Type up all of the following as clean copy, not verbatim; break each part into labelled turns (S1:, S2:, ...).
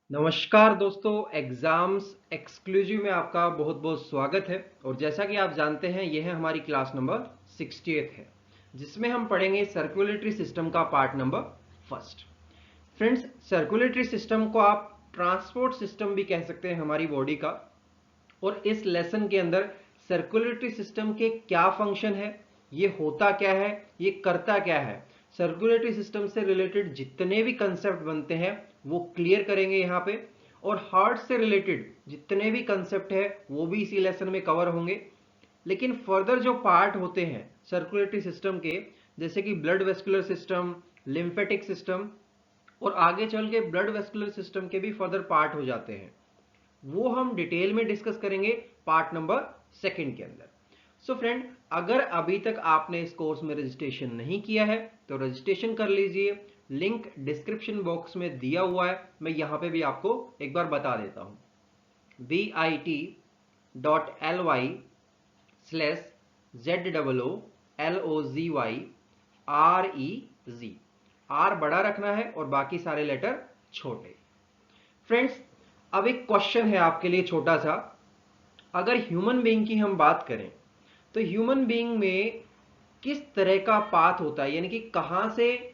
S1: नमस्कार दोस्तों, exams exclusive में आपका बहुत बहुत स्वागत है। और जैसा कि आप जानते हैं, यह है हमारी क्लास नंबर 68 है, जिसमें हम पढ़ेंगे सर्कुलेटरी सिस्टम का part number first. Friends, circulatory system को आप ट्रांसपोर्ट सिस्टम भी कह सकते हैं हमारी बॉडी का। और इस लेसन के अंदर सर्कुलेटरी सिस्टम के क्या फंक्शन है, ये होता क्या है, ये करता क्या है, सर्कुलेटरी सिस्टम से रिलेटेड जितने भी कंसेप्ट बनते हैं वो क्लियर करेंगे यहाँ पे। और हार्ट से रिलेटेड जितने भी कंसेप्ट है वो भी इसी लेसन में कवर होंगे। लेकिन फर्दर जो पार्ट होते हैं सर्कुलेटरी सिस्टम के, जैसे कि blood vascular system, lymphatic system, और आगे चल के ब्लड वेस्कुलर सिस्टम के भी फर्दर पार्ट हो जाते हैं, वो हम डिटेल में डिस्कस करेंगे पार्ट नंबर सेकंड के अंदर। सो फ्रेंड, अगर अभी तक आपने इस कोर्स में रजिस्ट्रेशन नहीं किया है तो रजिस्ट्रेशन कर लीजिए। लिंक डिस्क्रिप्शन बॉक्स में दिया हुआ है, मैं यहां पे भी आपको एक बार बता देता हूं। bit.ly/ZOOLOZYREZ, आर बड़ा रखना है और बाकी सारे लेटर छोटे। फ्रेंड्स, अब एक क्वेश्चन है आपके लिए छोटा सा। अगर ह्यूमन बीइंग की हम बात करें तो ह्यूमन बीइंग में किस तरह का पाथ होता है, यानी कि कहां से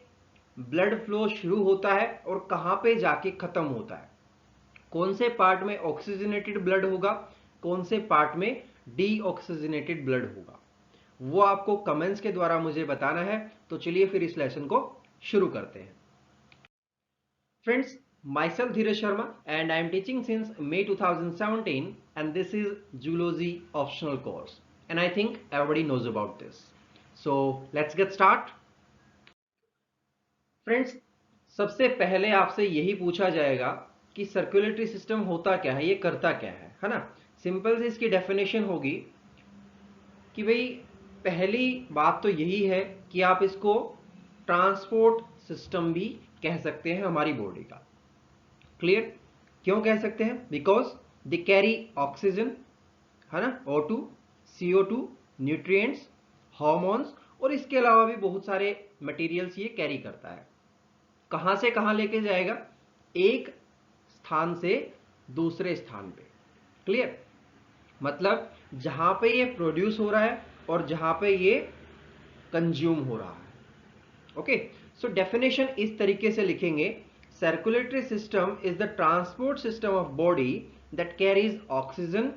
S1: ब्लड फ्लो शुरू होता है और कहां पे जाके खत्म होता है, कौन से पार्ट में ऑक्सीजनेटेड ब्लड होगा, कौन से पार्ट में डीऑक्सीजनेटेड ब्लड होगा, वो आपको कमेंट्स के द्वारा मुझे बताना है। तो चलिए फिर इस लेसन को शुरू करते हैं। Friends, myself Dheeraj Sharma and I am teaching since May 2017, and this is Zoology optional course, and I think everybody knows about this. So let's get start. Friends, सबसे पहले आपसे यही पूछा जाएगा कि सर्कुलेटरी सिस्टम होता क्या है, ये करता क्या है ना। सिंपल से इसकी डेफिनेशन होगी कि भाई, पहली बात तो यही है कि आप इसको ट्रांसपोर्ट सिस्टम भी कह सकते हैं हमारी बॉडी का। क्लियर? क्यों कह सकते हैं? बिकॉज दे कैरी ऑक्सीजन, है ना, O2, CO2, न्यूट्रिएंट्स, हार्मोन्स, और इसके अलावा भी बहुत सारे मटेरियल्स ये कैरी करता है। कहां से कहां लेके जाएगा? एक स्थान से दूसरे स्थान पे। क्लियर? मतलब जहां पे ये प्रोड्यूस हो रहा है और जहां पे ये कंज्यूम हो रहा है। ओके, सो डेफिनेशन इस तरीके से लिखेंगे: circulatory system is the transport system of body that carries oxygen,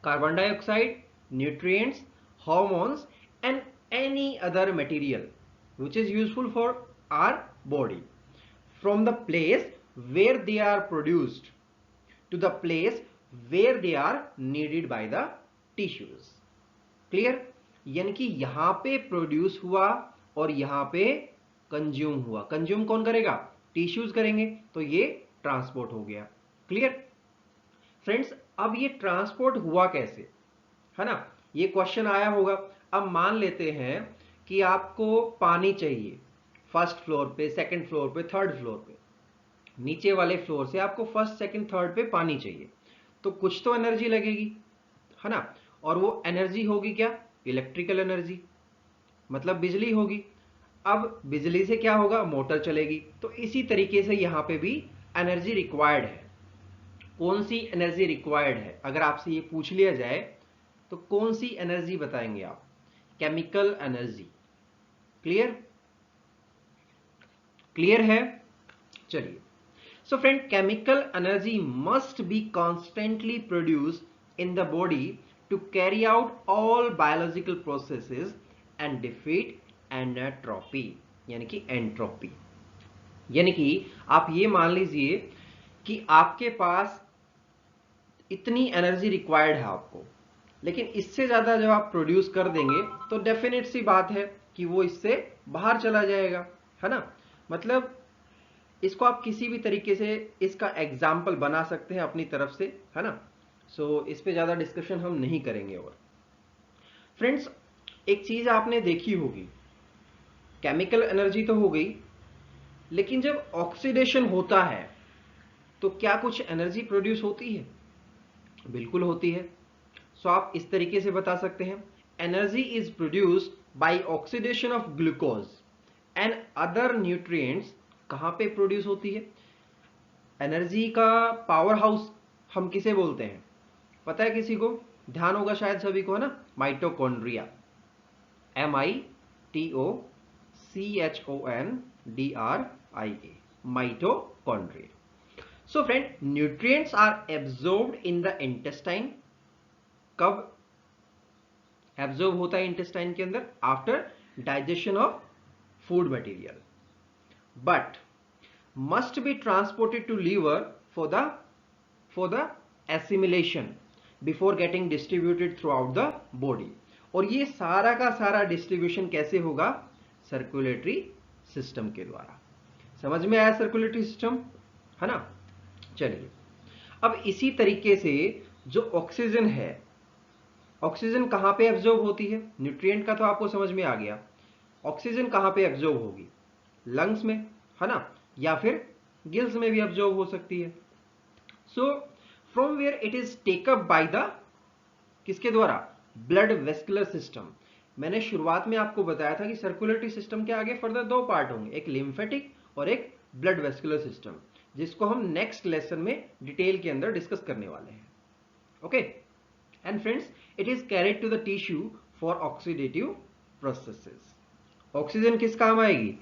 S1: carbon dioxide, nutrients, hormones, and any other material which is useful for our body from the place where they are produced to the place where they are needed by the tissues. Clear? यानी कि यहां पे produce हुआ और यहां पे consume हुआ। Consume कौन करेगा? टिश्यूज करेंगे, तो ये ट्रांसपोर्ट हो गया। क्लियर? फ्रेंड्स, अब ये ट्रांसपोर्ट हुआ कैसे, है ना, ये क्वेश्चन आया होगा। अब मान लेते हैं कि आपको पानी चाहिए फर्स्ट फ्लोर पे, सेकंड फ्लोर पे, थर्ड फ्लोर पे। नीचे वाले फ्लोर से आपको फर्स्ट सेकंड थर्ड पे पानी चाहिए, तो कुछ तो एनर्जी लगेगी, है ना। और वो एनर्जी होगी क्या? इलेक्ट्रिकल एनर्जी, मतलब बिजली होगी। अब बिजली से क्या होगा? मोटर चलेगी। तो इसी तरीके से यहां पे भी एनर्जी रिक्वायर्ड है। कौन सी एनर्जी रिक्वायर्ड है अगर आपसे ये पूछ लिया जाए तो कौन सी एनर्जी बताएंगे आप? Chemical energy. क्लियर? क्लियर है? चलिए, so friend, chemical energy must be constantly produced in the body to carry out all biological processes and defeat entropy, यानी कि एंट्रोपी। यानी कि आप ये मान लीजिए कि आपके पास इतनी एनर्जी रिक्वायर्ड है आपको, लेकिन इससे ज्यादा जब आप प्रोड्यूस कर देंगे तो डेफिनेट सी बात है कि वो इससे बाहर चला जाएगा, है ना। मतलब इसको आप किसी भी तरीके से इसका एग्जाम्पल बना सकते हैं अपनी तरफ से, है ना। सो इस पे ज्यादा डिस्कशन हम नहीं करेंगे। और फ्रेंड्स, एक चीज आपने देखी होगी, केमिकल एनर्जी तो हो गई, लेकिन जब ऑक्सीडेशन होता है तो क्या कुछ एनर्जी प्रोड्यूस होती है? बिल्कुल होती है। सो आप इस तरीके से बता सकते हैं, energy is produced by oxidation of glucose and other nutrients. कहां पे प्रोड्यूस होती है? एनर्जी का पावर हाउस हम किसे बोलते हैं, पता है किसी को? ध्यान होगा शायद सभी को, है ना? Mitochondria, MITOCHONDRIA, mitochondria. So friend, nutrients are absorbed in the intestine. कब एब्जॉर्ब होता है इंटेस्टाइन के अंदर? After digestion of food material, but must be transported to liver for the assimilation before getting distributed through out the body. और ये सारा का सारा डिस्ट्रीब्यूशन कैसे होगा? सर्कुलेटरी सिस्टम के द्वारा. समझ में आया सर्कुलेटरी सिस्टम, है ना? चलिए, अब इसी तरीके से जो ऑक्सीजन है, ऑक्सीजन कहां पे एब्जॉर्ब होती है? न्यूट्रिएंट का तो आपको समझ में आ गया. ऑक्सीजन कहां पे एब्जॉर्ब होगी? लंग्स में, है ना? या फिर गिल्स में भी एब्जॉर्ब हो सकती है. So from where it is take up by the, किसके द्वारा? Blood vascular system. मैंने शुरुआत में आपको बताया था कि सर्कुलेटरी सिस्टम के आगे फर्दर दो पार्ट होंगे, एक लिम्फेटिक और एक ब्लड वेस्कुलर सिस्टम, जिसको हम नेक्स्ट लेसन में डिटेल के अंदर डिस्कस करने वाले हैं. Okay, and friends, it is carried to the tissue for oxidative processes. Oxygen किस काम आएगी?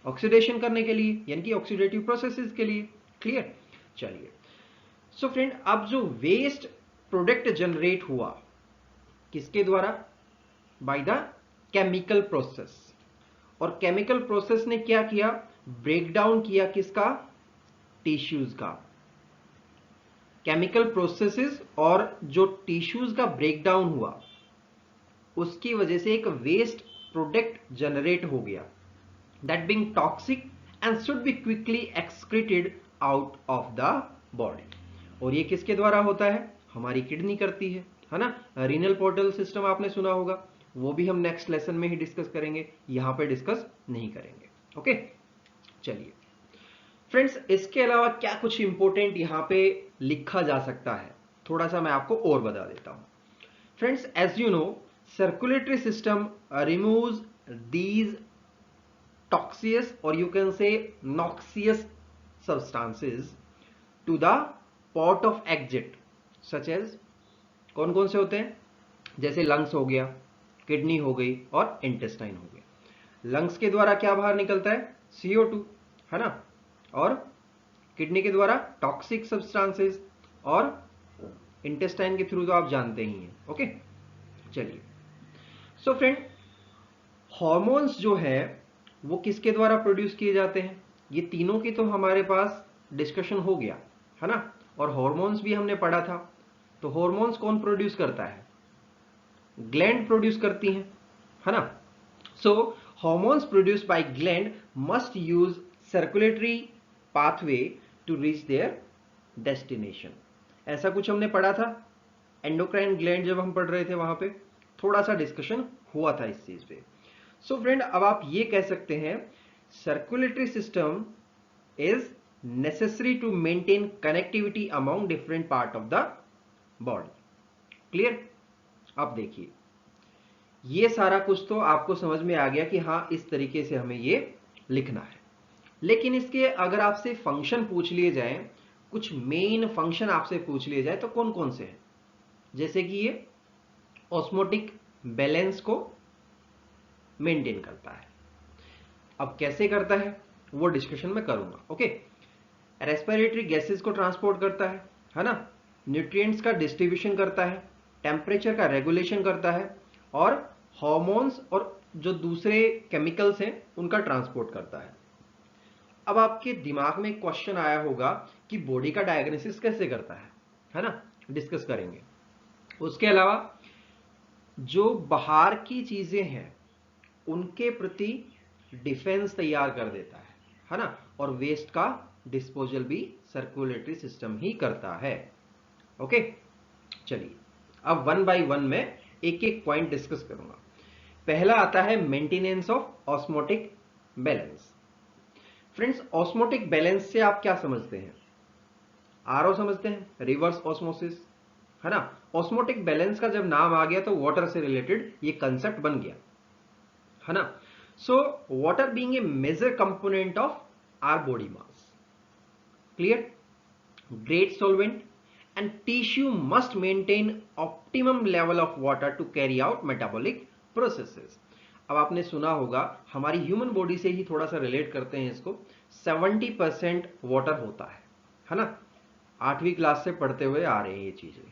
S1: ऑक्सीडेशन करने के लिए, यानी कि ऑक्सीडेटिव प्रोसेसेस के लिए. क्लियर? चलिए, सो फ्रेंड, अब जो वेस्ट प्रोडक्ट जनरेट हुआ, किसके द्वारा? By the chemical process. और केमिकल प्रोसेस ने क्या किया? ब्रेक डाउन किया किसका? टिश्यूज का. केमिकल प्रोसेसेस और जो टिश्यूज का ब्रेकडाउन हुआ, उसकी वजह से एक वेस्ट प्रोडक्ट जनरेट हो गया, that being toxic and should be quickly excreted out of the body. और ये किसके द्वारा होता है? हमारी किडनी करती है ना? रीनल पोर्टल सिस्टम आपने सुना होगा, वो भी हम नेक्स्ट लेसन में ही डिस्कस करेंगे, यहां पे डिस्कस नहीं करेंगे. ओके, चलिए फ्रेंड्स, इसके अलावा क्या कुछ इंपॉर्टेंट यहां पे लिखा जा सकता है, थोड़ा सा मैं आपको और बता देता हूं. Friends, as you know, circulatory system removes these toxious or you can say noxious substances to the port of exit, such as कौन कौन से होते हैं? जैसे लंग्स हो गया, किडनी हो गई और इंटेस्टाइन हो गया. लंग्स के द्वारा क्या बाहर निकलता है? CO2, है ना? और किडनी के द्वारा टॉक्सिक सब्सटेंसेस, और इंटेस्टाइन के थ्रू तो आप जानते ही हैं. ओके, चलिए. सो फ्रेंड, हॉर्मोन्स जो है वो किसके द्वारा प्रोड्यूस किए जाते हैं? ये तीनों की तो हमारे पास डिस्कशन हो गया, है ना? और हॉर्मोन्स भी हमने पढ़ा था. तो हॉर्मोन्स कौन प्रोड्यूस करता है? ग्लैंड प्रोड्यूस करती हैं, है ना? So hormones produce by gland must use circulatory pathway to reach their destination. ऐसा कुछ हमने पढ़ा था एंडोक्राइन ग्लैंड जब हम पढ़ रहे थे, वहां पे थोड़ा सा डिस्कशन हुआ था इस चीज पे. सो फ्रेंड, अब आप ये कह सकते हैं circulatory system is necessary to maintain connectivity among different part of the body. Clear? अब देखिए, ये सारा कुछ तो आपको समझ में आ गया कि हाँ, इस तरीके से हमें ये लिखना है. लेकिन इसके अगर आपसे फंक्शन पूछ लिए जाए, कुछ मेन फंक्शन आपसे पूछ लिए जाए, तो कौन कौन से हैं? जैसे कि ये ऑस्मोटिक बैलेंस को मेंटेन करता है. अब कैसे करता है वो डिस्कशन में करूंगा. ओके, रेस्पिरेटरी गैसेस को ट्रांसपोर्ट करता है ना? न्यूट्रिएंट्स का डिस्ट्रीब्यूशन करता है, टेम्परेचर का रेगुलेशन करता है, और हार्मोन्स और जो दूसरे केमिकल्स हैं उनका ट्रांसपोर्ट करता है. अब आपके दिमाग में एक क्वेश्चन आया होगा कि बॉडी का डायग्नोसिस कैसे करता है ना? डिस्कस करेंगे. उसके अलावा जो बाहर की चीजें हैं उनके प्रति डिफेंस तैयार कर देता है ना? और वेस्ट का डिस्पोजल भी सर्कुलेटरी सिस्टम ही करता है. ओके, चलिए, अब वन बाय वन में एक एक पॉइंट डिस्कस करूंगा. पहला आता है maintenance of osmotic balance. Friends, osmotic balance से आप क्या समझते हैं? RO समझते हैं, रिवर्स ऑस्मोसिस, है ना? ऑस्मोटिक बैलेंस का जब नाम आ गया तो वाटर से रिलेटेड ये कंसेप्ट बन गया, है ना? So water being a major component of our body mass. Clear? great solvent, and tissue must maintain optimum level of water to carry out metabolic processes. अब आपने सुना होगा, हमारी ह्यूमन बॉडी से ही थोड़ा सा रिलेट करते हैं इसको, 70% वाटर होता है ना। 8वीं क्लास से पढ़ते हुए आ रहे हैं ये चीजें,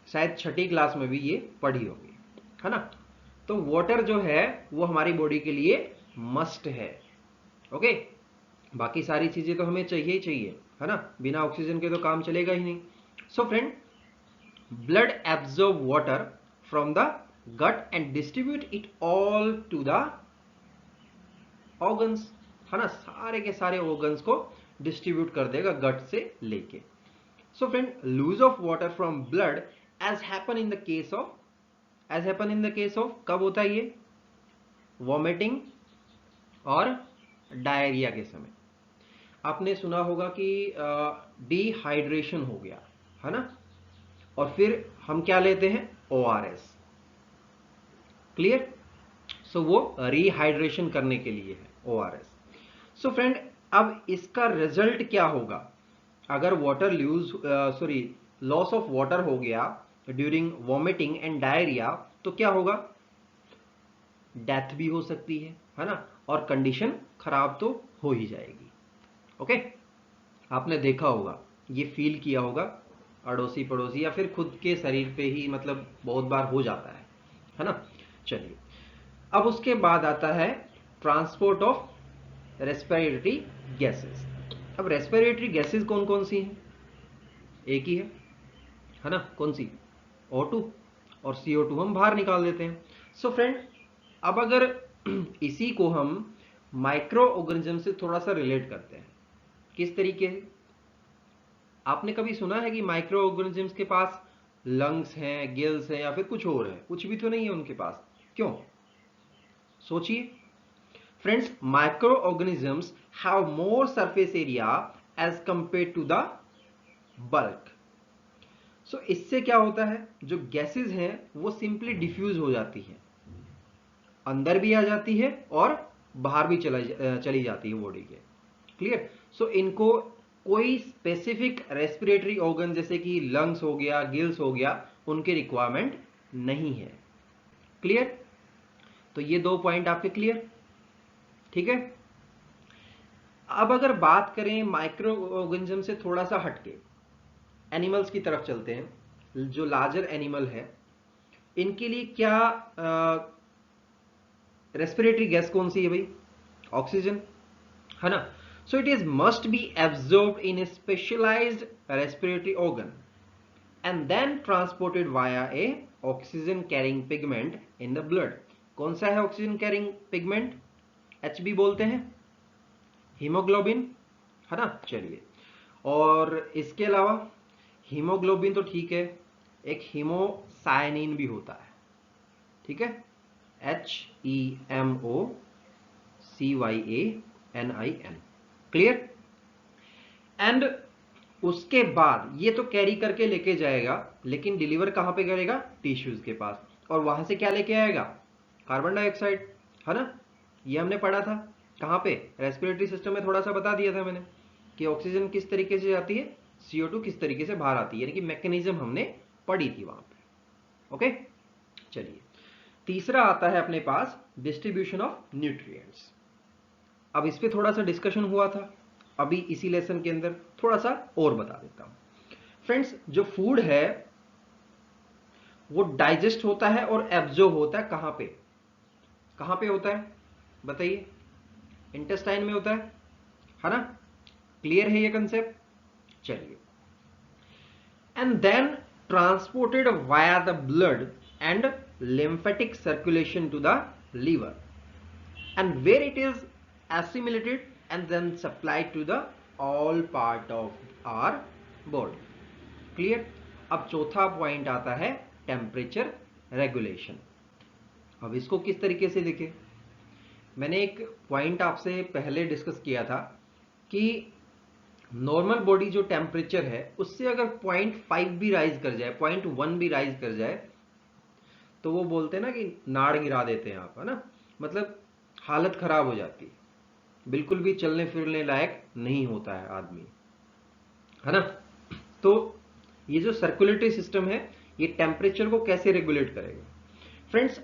S1: शायद 6ठी क्लास में भी ये पढ़ी होगी, है ना। तो वाटर जो है वो हमारी बॉडी के लिए मस्ट है। ओके, बाकी सारी चीजें तो हमें चाहिए ही चाहिए, है ना, बिना ऑक्सीजन के तो काम चलेगा ही नहीं। So friend, blood absorb water from the gut and distribute it all to the organs, है ना, सारे के सारे ऑर्गन्स को डिस्ट्रीब्यूट कर देगा गट से लेके। So friend, loss of water from blood as happen in the case of कब होता है ये? वॉमिटिंग और डायरिया के समय। आपने सुना होगा कि डिहाइड्रेशन हो गया, है ना, और फिर हम क्या लेते हैं? ORS। क्लियर? सो वो रिहाइड्रेशन करने के लिए है ORS। सो फ्रेंड, अब इसका रिजल्ट क्या होगा अगर वाटर लॉस ऑफ वाटर हो गया ड्यूरिंग वॉमिटिंग एंड डायरिया? तो क्या होगा? डेथ भी हो सकती है ना, और कंडीशन खराब तो हो ही जाएगी। ओके, आपने देखा होगा, ये फील किया होगा अड़ोसी पड़ोसी या फिर खुद के शरीर पे ही, मतलब बहुत बार हो जाता है ना। चलिए, अब उसके बाद आता है ट्रांसपोर्ट ऑफ रेस्पिरेटरी गैसेस। अब रेस्पिरेटरी गैसेस कौन कौन सी हैं? एक ही है ना, कौन सी? O2 और CO2 हम बाहर निकाल देते हैं। सो फ्रेंड, अब अगर इसी को हम माइक्रो ऑर्गेनिज्म से थोड़ा सा रिलेट करते हैं, किस तरीके से? आपने कभी सुना है कि माइक्रो ऑर्गेनिजम्स के पास लंग्स हैं, गिल्स हैं, या फिर कुछ और है? कुछ भी तो नहीं है उनके पास। क्यों? सोचिए friends, microorganisms have more surface area as compare to the bulk. So इससे क्या होता है, जो गैसेस हैं वो सिंपली डिफ्यूज हो जाती है, अंदर भी आ जाती है और बाहर भी चली जाती है बॉडी के। क्लियर? सो इनको कोई स्पेसिफिक रेस्पिरेटरी ऑर्गन जैसे कि लंग्स हो गया, गिल्स हो गया, उनकी रिक्वायरमेंट नहीं है। क्लियर? तो ये 2 पॉइंट आपके क्लियर, ठीक है। अब अगर बात करें माइक्रो ऑर्गेनिज्म से थोड़ा सा हटके एनिमल्स की तरफ चलते हैं, जो लार्जर एनिमल है, इनके लिए क्या रेस्पिरेटरी गैस कौन सी है भाई? ऑक्सीजन, है ना। So it is must be absorbed in a specialized respiratory organ and then transported via a oxygen carrying pigment in the blood. कौन सा है ऑक्सीजन कैरिंग पिगमेंट? HB बोलते हैं, हीमोग्लोबिन, है ना। चलिए, और इसके अलावा हीमोग्लोबिन तो ठीक है, एक हीमोसायनिन भी होता है, ठीक है, HEMOCYANIN। क्लियर? एंड उसके बाद ये तो कैरी करके लेके जाएगा, लेकिन डिलीवर कहां पे करेगा? टिश्यूज के पास, और वहां से क्या लेके आएगा? कार्बन डाइऑक्साइड, है ना। ये हमने पढ़ा था कहां पे? रेस्पिरेटरी सिस्टम में थोड़ा सा बता दिया था मैंने कि ऑक्सीजन किस तरीके से जाती है, CO2 किस तरीके से बाहर आती है, यानी कि मैकेनिज्म हमने पढ़ी थी वहां पे। ओके, चलिए, तीसरा आता है अपने पास डिस्ट्रीब्यूशन ऑफ न्यूट्रिएंट्स। अब इस पे थोड़ा सा डिस्कशन हुआ था अभी इसी लेसन के अंदर, थोड़ा सा और बता देता हूं। फ्रेंड्स, जो फूड है वो डाइजेस्ट होता है और एब्जॉर्ब होता है कहां पे? कहां पे होता है बताइए? इंटेस्टाइन में होता है ना। क्लियर है ये कंसेप्ट? चलिए, and then transported via the blood and lymphatic circulation to the liver, and where it is assimilated and then supplied to the all part of our body. Clear? अब चौथा point आता है temperature regulation. अब इसको किस तरीके से देखें? मैंने एक पॉइंट आपसे पहले डिस्कस किया था कि नॉर्मल बॉडी जो टेम्परेचर है उससे अगर 0.5 भी राइज कर जाए, 0.1 भी राइज कर जाए, तो वो बोलते हैं ना कि नाड़ गिरा देते हैं आप, है ना, मतलब हालत खराब हो जाती है, बिल्कुल भी चलने फिरने लायक नहीं होता है आदमी, है ना। तो ये जो सर्कुलेटरी सिस्टम है ये टेम्परेचर को कैसे रेगुलेट करेगा? Friends,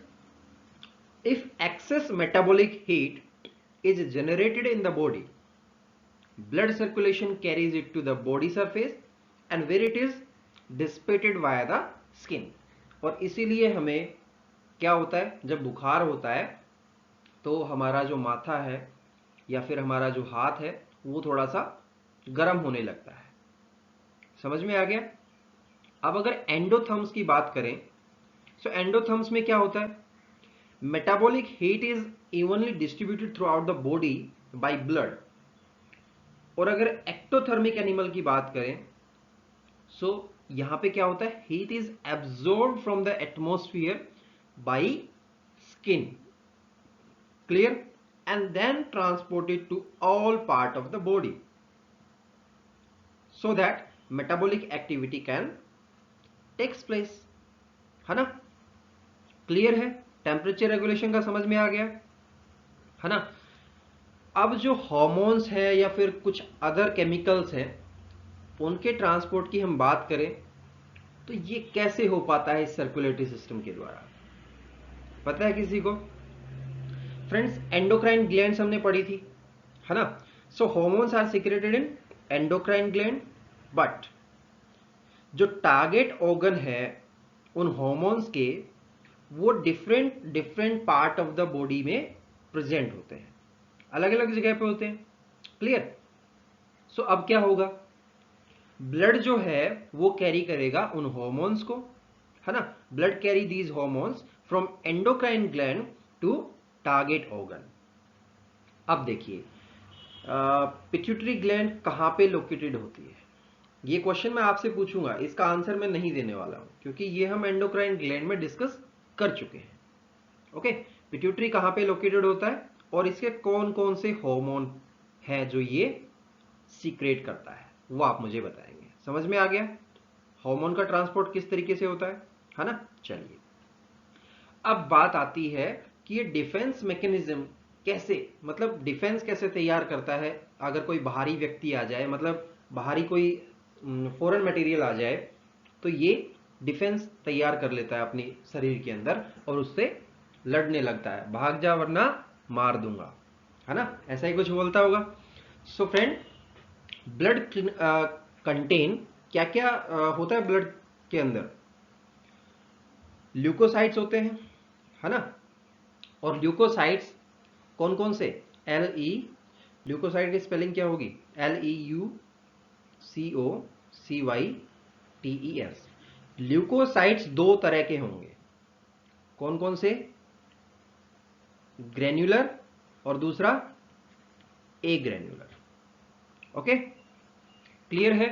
S1: if excess metabolic heat is generated in the body, blood circulation carries it to the body surface and where it is dissipated via the skin. और इसीलिए हमें क्या होता है, जब बुखार होता है तो हमारा जो माथा है या फिर हमारा जो हाथ है वो थोड़ा सा गर्म होने लगता है। समझ में आ गया? अब अगर एंडोथर्म्स की बात करें, तो एंडोथर्म्स में क्या होता है, metabolic heat is evenly distributed through out the body by blood. और अगर एक्टोथर्मिक एनिमल की बात करें, सो यहां पे क्या होता है, heat is absorbed from the atmosphere by skin, clear, and then transported to all part of the body so that metabolic activity can takes place, है ना? क्लियर है? टेम्परेचर रेगुलेशन का समझ में आ गया, है ना? अब जो हार्मोन्स है या फिर कुछ अदर केमिकल्स हैं उनके ट्रांसपोर्ट की हम बात करें तो ये कैसे हो पाता है इस सर्कुलेटरी सिस्टम के द्वारा, पता है किसी को? फ्रेंड्स, एंडोक्राइन ग्लैंड्स हमने पढ़ी थी, है ना? So hormones are secreted in endocrine gland, but जो टारगेट ऑर्गन है उन हार्मोन्स के, वो different different part of the body में प्रेजेंट होते हैं, अलग अलग जगह पे होते हैं, क्लियर? सो अब क्या होगा, ब्लड जो है वो कैरी करेगा उन हार्मोन्स को, है ना? Blood carry these hormones from endocrine gland to target organ. अब देखिए, पिट्यूटरी ग्लैंड कहां पे लोकेटेड होती है, ये क्वेश्चन मैं आपसे पूछूंगा, इसका आंसर मैं नहीं देने वाला हूं क्योंकि ये हम एंडोक्राइन ग्लैंड में डिस्कस कर चुके हैं। ओके, पिट्यूटरी कहां पे लोकेटेड होता है और इसके कौन कौन से हार्मोन है जो ये सीक्रेट करता है, वो आप मुझे बताएंगे। समझ में आ गया हार्मोन का ट्रांसपोर्ट किस तरीके से होता है ना? चलिए, अब बात आती है कि ये डिफेंस मैकेनिज्म कैसे, मतलब डिफेंस कैसे तैयार करता है। अगर कोई बाहरी व्यक्ति आ जाए, मतलब बाहरी कोई फॉरेन मटेरियल आ जाए, तो ये डिफेंस तैयार कर लेता है अपनी शरीर के अंदर और उससे लड़ने लगता है, भाग जा वरना मार दूंगा, है ना? ऐसा ही कुछ बोलता होगा। सो फ्रेंड, ब्लड कंटेन क्या क्या होता है ब्लड के अंदर, ल्यूकोसाइट्स होते हैं, है ना? और ल्यूकोसाइट्स कौन कौन से, LE, ल्यूकोसाइट की स्पेलिंग क्या होगी, LEUCOCYTES। ल्यूकोसाइट्स दो तरह के होंगे, कौन कौन से, ग्रेन्युलर और दूसरा ए ग्रेन्युलर। ओके, क्लियर है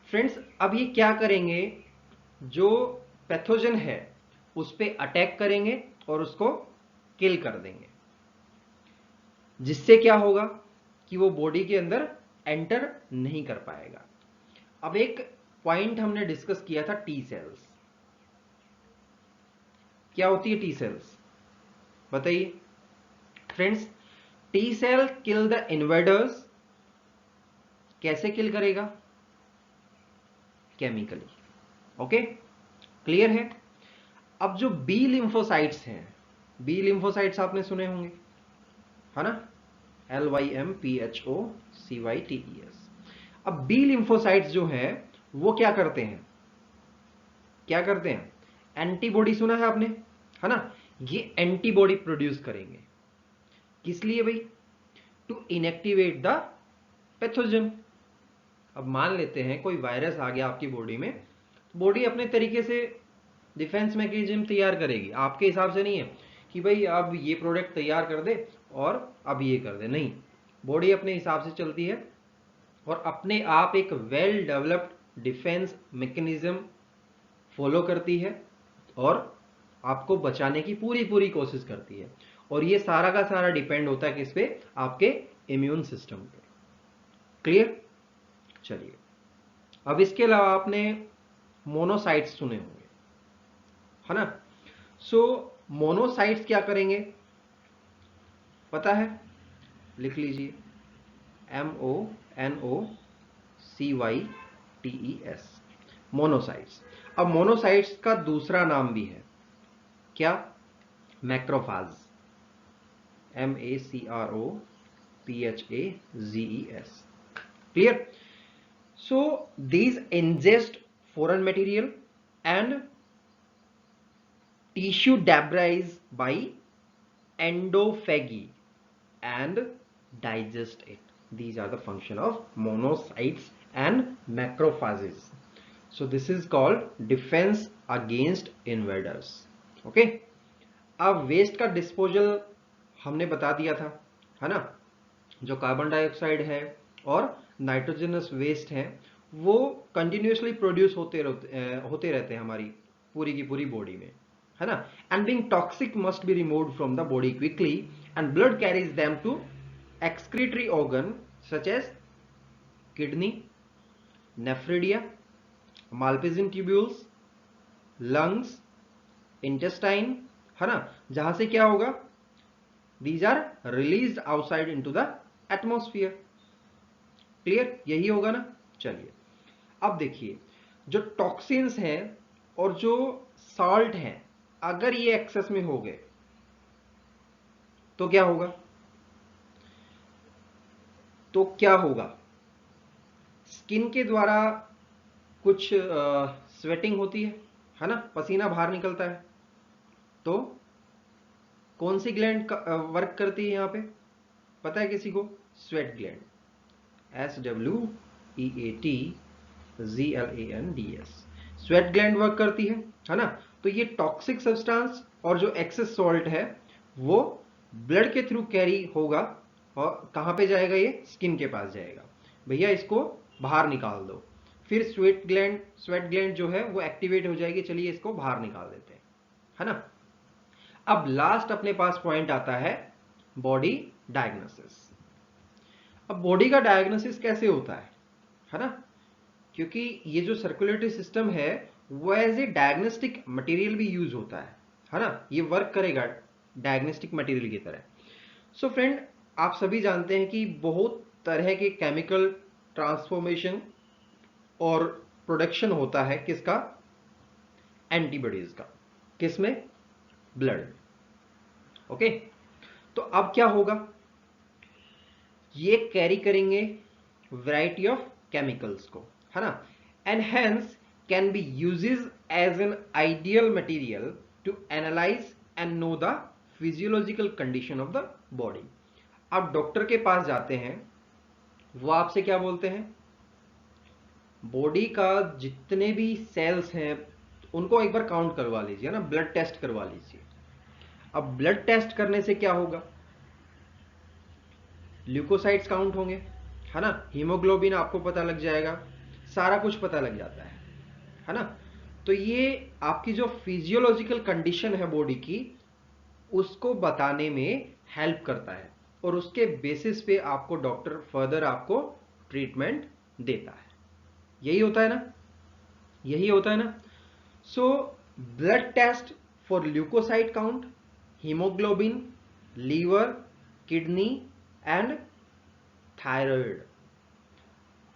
S1: फ्रेंड्स? अब ये क्या करेंगे, जो पैथोजन है उस पे अटैक करेंगे और उसको किल कर देंगे, जिससे क्या होगा कि वो बॉडी के अंदर एंटर नहीं कर पाएगा। अब एक पॉइंट हमने डिस्कस किया था, टी सेल्स। क्या होती है टी सेल्स, बताइए friends? T cell kill the invaders, कैसे किल करेगा, केमिकली। ओके, क्लियर है? अब जो बी लिम्फोसाइट्स हैं, बी लिम्फोसाइट्स आपने सुने होंगे, है ना? LYMPHOCYTES। अब बी लिम्फोसाइट्स जो हैं वो क्या करते हैं, क्या करते हैं, एंटीबॉडी सुना है आपने, है ना? ये एंटीबॉडी प्रोड्यूस करेंगे, किस लिए भाई, टू इनएक्टिवेट द पैथोजन। अब मान लेते हैं कोई वायरस आ गया आपकी बॉडी में, बॉडी अपने तरीके से डिफेंस मैकेनिज्म तैयार करेगी, आपके हिसाब से नहीं है कि भाई अब ये प्रोडक्ट तैयार कर दे और अब ये कर दे, नहीं, बॉडी अपने हिसाब से चलती है और अपने आप एक well developed defence mechanism follow करती है और आपको बचाने की पूरी पूरी कोशिश करती है। और ये सारा का सारा डिपेंड होता है किस पे, आपके इम्यून सिस्टम पे। क्लियर? चलिए, अब इसके अलावा आपने मोनोसाइट्स सुने होंगे, है ना? सो मोनोसाइट्स क्या करेंगे, पता है? लिख लीजिए, MONOCYTES। TES, monocytes. अब मोनोसाइट्स का दूसरा नाम भी है क्या? Macrophage, MACROPHAGES। Clear? So these ingest foreign material and tissue debris by endophagy and digest it. These are the function of monocytes and macrophages. So this is called defense against invaders. Okay. अब waste का disposal हमने बता दिया था, है ना? जो carbon dioxide है और नाइट्रोजनस वेस्ट है वो कंटिन्यूसली प्रोड्यूस होते रहते हैं हमारी पूरी की पूरी बॉडी में, है ना? And being toxic must be removed from the body quickly and blood carries them to excretory organ such as kidney, nephridia, Malpighian tubules, lungs, intestine, है ना? जहां से क्या होगा? These are released outside into the atmosphere. Clear? यही होगा ना? चलिए अब देखिए, जो टॉक्सिन्स हैं और जो सॉल्ट हैं, अगर ये एक्सेस में हो गए तो क्या होगा? स्किन के द्वारा कुछ स्वेटिंग होती है ना? पसीना बाहर निकलता है। तो कौन सी ग्लैंड वर्क करती है यहां पे? पता है किसी को? Sweat gland, SWEATGLANDS, sweat gland work करती है ना? तो ये टॉक्सिक सब्सटेंस और जो एक्सेस सॉल्ट है वो ब्लड के थ्रू कैरी होगा और कहां पे जाएगा? ये स्किन के पास जाएगा। भैया इसको बाहर निकाल दो, फिर स्वेट ग्लैंड जो है वो एक्टिवेट हो जाएगी। चलिए इसको बाहर निकाल देते हैं, है ना? अब लास्ट अपने पास पॉइंट आता है बॉडी डायग्नोसिस। अब बॉडी का डायग्नोसिस कैसे होता है ना? क्योंकि ये जो सर्कुलेटरी सिस्टम है वो एज ए डायग्नोस्टिक मटेरियल भी यूज होता है ना? ये वर्क करेगा डायग्नोस्टिक मटेरियल की तरह। सो फ्रेंड, आप सभी जानते हैं कि बहुत तरह के केमिकल ट्रांसफॉर्मेशन और प्रोडक्शन होता है किसका? एंटीबॉडीज का। किसमें? ब्लड। ओके, तो अब क्या होगा? ये कैरी करेंगे वैरायटी ऑफ केमिकल्स को, है ना? And hence can be uses as an ideal material to analyse and know the physiological condition of the body. आप डॉक्टर के पास जाते हैं, वो आपसे क्या बोलते हैं? बॉडी का जितने भी सेल्स हैं उनको एक बार काउंट करवा लीजिए ना, ब्लड टेस्ट करवा लीजिए। अब ब्लड टेस्ट करने से क्या होगा? ल्यूकोसाइट्स काउंट होंगे, है ना? हीमोग्लोबिन आपको पता लग जाएगा, सारा कुछ पता लग जाता है ना? तो ये आपकी जो फिजियोलॉजिकल कंडीशन है बॉडी की, उसको बताने में हेल्प करता है और उसके बेसिस पे आपको डॉक्टर फर्दर आपको ट्रीटमेंट देता है। यही होता है ना? So blood test for leukocyte count, haemoglobin, liver, kidney and thyroid.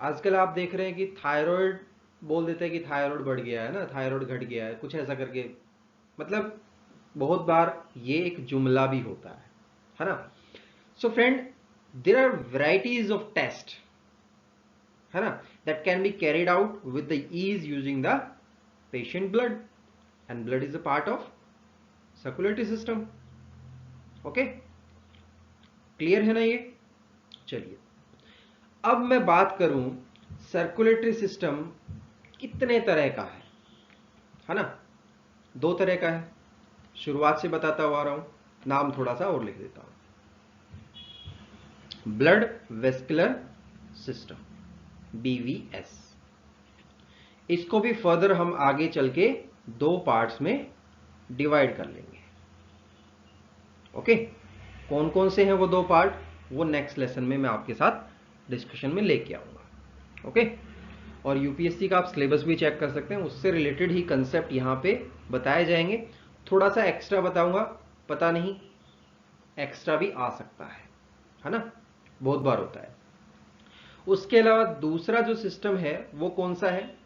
S1: आजकल आप देख रहे हैं कि थायराइड बोल देते हैं कि थायराइड बढ़ गया है ना, थायराइड घट गया है, कुछ ऐसा करके। मतलब बहुत बार ये एक जुमला भी होता है ना? So friend, there are varieties of test, है ना, that can be carried out with the ease using the patient blood, and blood is a part of circulatory system. Okay, clear है ना ये? चलिए अब मैं बात करूं सर्कुलेटरी सिस्टम कितने तरह का है ना? 2 तरह का है। शुरुआत से बताता हुआ रहा हूं, नाम थोड़ा सा और लिख देता हूं। Blood vascular system, BVS। इसको भी फर्दर हम आगे चल के 2 पार्ट्स में डिवाइड कर लेंगे। ओके, कौन कौन से हैं वो 2 पार्ट, वो नेक्स्ट लेसन में मैं आपके साथ डिस्कशन में लेके आऊंगा। ओके, और यूपीएससी का आप सिलेबस भी चेक कर सकते हैं, उससे रिलेटेड ही कंसेप्ट यहाँ पे बताए जाएंगे। थोड़ा सा एक्स्ट्रा बताऊंगा, पता नहीं एक्स्ट्रा भी आ सकता है ना? बहुत बार होता है। उसके अलावा दूसरा जो सिस्टम है वो कौन सा है,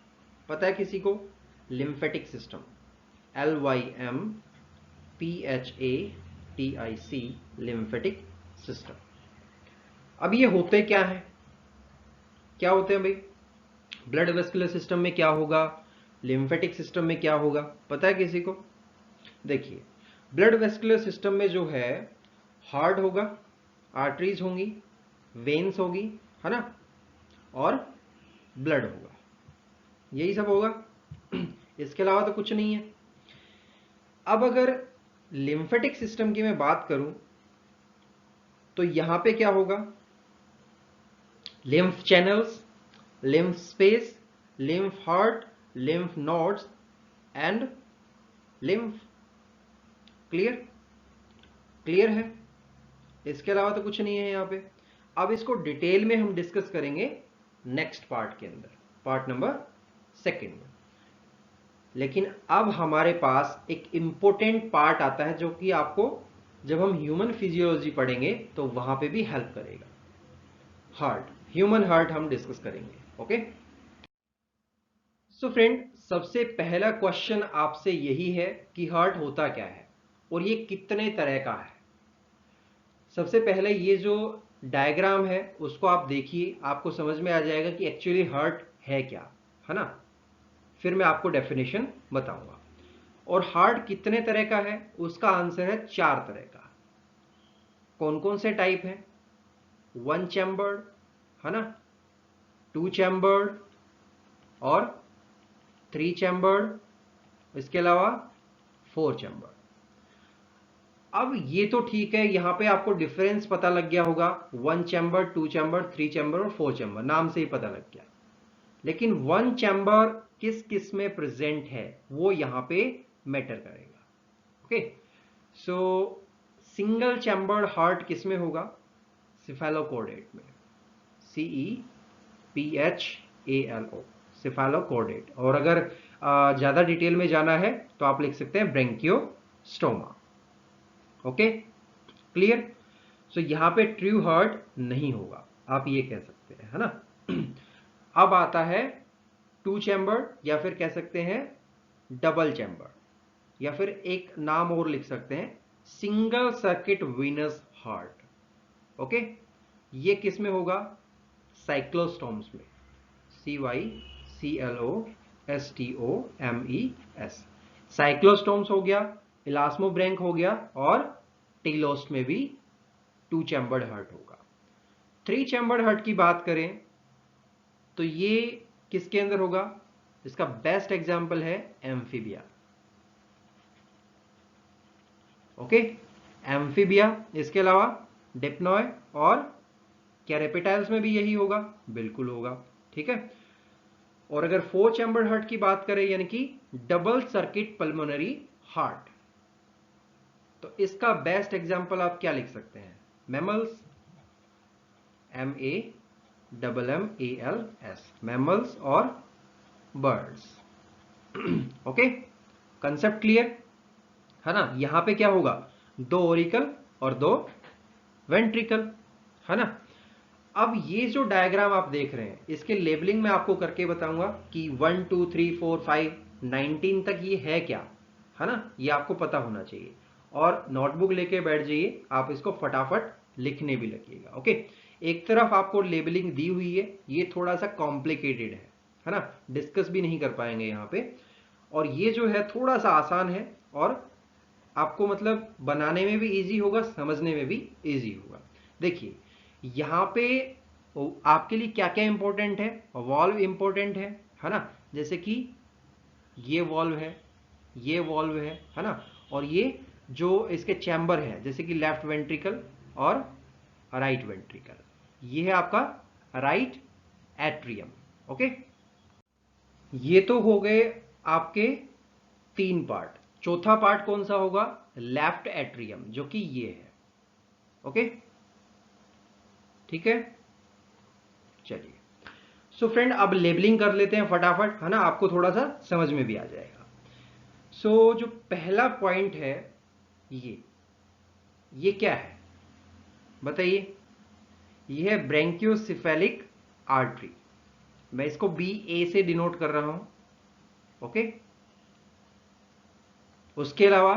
S1: पता है किसी को? Lymphatic system, LYMPHATIC, lymphatic system. अब ये होते क्या है, क्या होते हैं भाई? ब्लड वेस्कुलर सिस्टम में क्या होगा, लिम्फेटिक सिस्टम में क्या होगा, पता है किसी को? देखिए, ब्लड वेस्कुलर सिस्टम में जो है, हार्ट होगा, आर्टरीज होंगी, वेन्स होगी, है ना, और ब्लड होगा, यही सब होगा। इसके अलावा तो कुछ नहीं है। अब अगर लिम्फेटिक सिस्टम की मैं बात करूं तो यहां पे क्या होगा? Lymph channels, lymph space, lymph heart, lymph nodes and lymph। Clear? Clear है? इसके अलावा तो कुछ नहीं है यहाँ पे। अब इसको डिटेल में हम डिस्कस करेंगे नेक्स्ट पार्ट के अंदर, पार्ट नंबर 2 में। लेकिन अब हमारे पास एक इंपॉर्टेंट पार्ट आता है जो कि आपको जब हम ह्यूमन फिजियोलॉजी पढ़ेंगे तो वहां पे भी हेल्प करेगा। हार्ट, ह्यूमन हार्ट हम डिस्कस करेंगे। ओके, सो फ्रेंड, सबसे पहला क्वेश्चन आपसे यही है कि हार्ट होता क्या है और ये कितने तरह का है। सबसे पहले ये जो डायग्राम है उसको आप देखिए, आपको समझ में आ जाएगा कि एक्चुअली हार्ट है क्या, है ना। फिर मैं आपको डेफिनेशन बताऊंगा। और हार्ट कितने तरह का है उसका आंसर है 4 तरह का। कौन कौन से टाइप है? 1 चैम्बर्ड, है ना, 2 चैम्बर्ड और 3 चैम्बर्ड, इसके अलावा 4 चैम्बर्ड। अब ये तो ठीक है, यहां पे आपको डिफरेंस पता लग गया होगा, 1 चैम्बर, 2 चैम्बर, 3 चैम्बर और 4 चैम्बर, नाम से ही पता लग गया। लेकिन 1 चैम्बर किस किस में प्रेजेंट है वो यहां पे मैटर करेगा। ओके, सो सिंगल चैम्बर्ड हार्ट किस में होगा? सिफेलोकॉर्डेट में, CEPHALO, सिफेलोकॉर्डेट। और अगर ज्यादा डिटेल में जाना है तो आप लिख सकते हैं ब्रेंकियोस्टोमा। Okay, clear? सो यहां पे ट्रू हार्ट नहीं होगा, आप ये कह सकते हैं, है ना। अब आता है 2 चैम्बर, या फिर कह सकते हैं डबल चैम्बर, या फिर एक नाम और लिख सकते हैं single circuit venous heart. Okay, ये किस में होगा? साइक्लोस्टोम्स में, CYCLOSTOMES, साइक्लोस्टोम्स हो गया, इलास्मोब्रैंक हो गया, और टेलोस्ट में भी 2 चैम्बर्ड हार्ट होगा। 3 चैम्बर्ड हार्ट की बात करें तो ये किसके अंदर होगा? इसका बेस्ट एग्जांपल है एम्फीबिया। Okay, amphibia. इसके अलावा डिप्नॉय, और क्या रेप्टाइल्स में भी यही होगा? बिल्कुल होगा, ठीक है। और अगर 4 चैम्बर्ड हार्ट की बात करें, यानी कि डबल सर्किट पल्मोनरी हार्ट, तो इसका बेस्ट एग्जांपल आप क्या लिख सकते हैं? मैमल्स, MAMMALS, मैमल्स और बर्ड्स। ओके, कंसेप्ट क्लियर है ना। यहां पे क्या होगा? 2 ओरिकल और 2 वेंट्रिकल, है ना। अब ये जो डायग्राम आप देख रहे हैं इसके लेबलिंग मैं आपको करके बताऊंगा कि 1 2 3 4 5 19 तक ये है क्या, है ना, ये आपको पता होना चाहिए। और नोटबुक लेके बैठ जाइए, आप इसको फटाफट लिखने भी लगिएगा। ओके, एक तरफ आपको लेबलिंग दी हुई है, ये थोड़ा सा कॉम्प्लिकेटेड है ना, डिस्कस भी नहीं कर पाएंगे यहाँ पे। और ये जो है थोड़ा सा आसान है, और आपको मतलब बनाने में भी इजी होगा, समझने में भी इजी होगा। देखिए, यहाँ पे आपके लिए क्या क्या इंपॉर्टेंट है? वॉल्व इंपॉर्टेंट है ना, जैसे कि ये वॉल्व है, ये वॉल्व है ना। और ये जो इसके चैम्बर है, जैसे कि लेफ्ट वेंट्रिकल और राइट वेंट्रिकल, ये है आपका राइट एट्रियम। ओके, ये तो हो गए आपके 3 पार्ट। चौथा पार्ट कौन सा होगा? लेफ्ट एट्रियम, जो कि ये है। ओके, ठीक है, चलिए। सो फ्रेंड, अब लेबलिंग कर लेते हैं फटाफट, है ना, आपको थोड़ा सा समझ में भी आ जाएगा। सो जो पहला पॉइंट है, ये क्या है बताइए? ये है ब्रेंकियोसेफेलिक आर्टरी, मैं इसको बी ए से डिनोट कर रहा हूं, ओके। उसके अलावा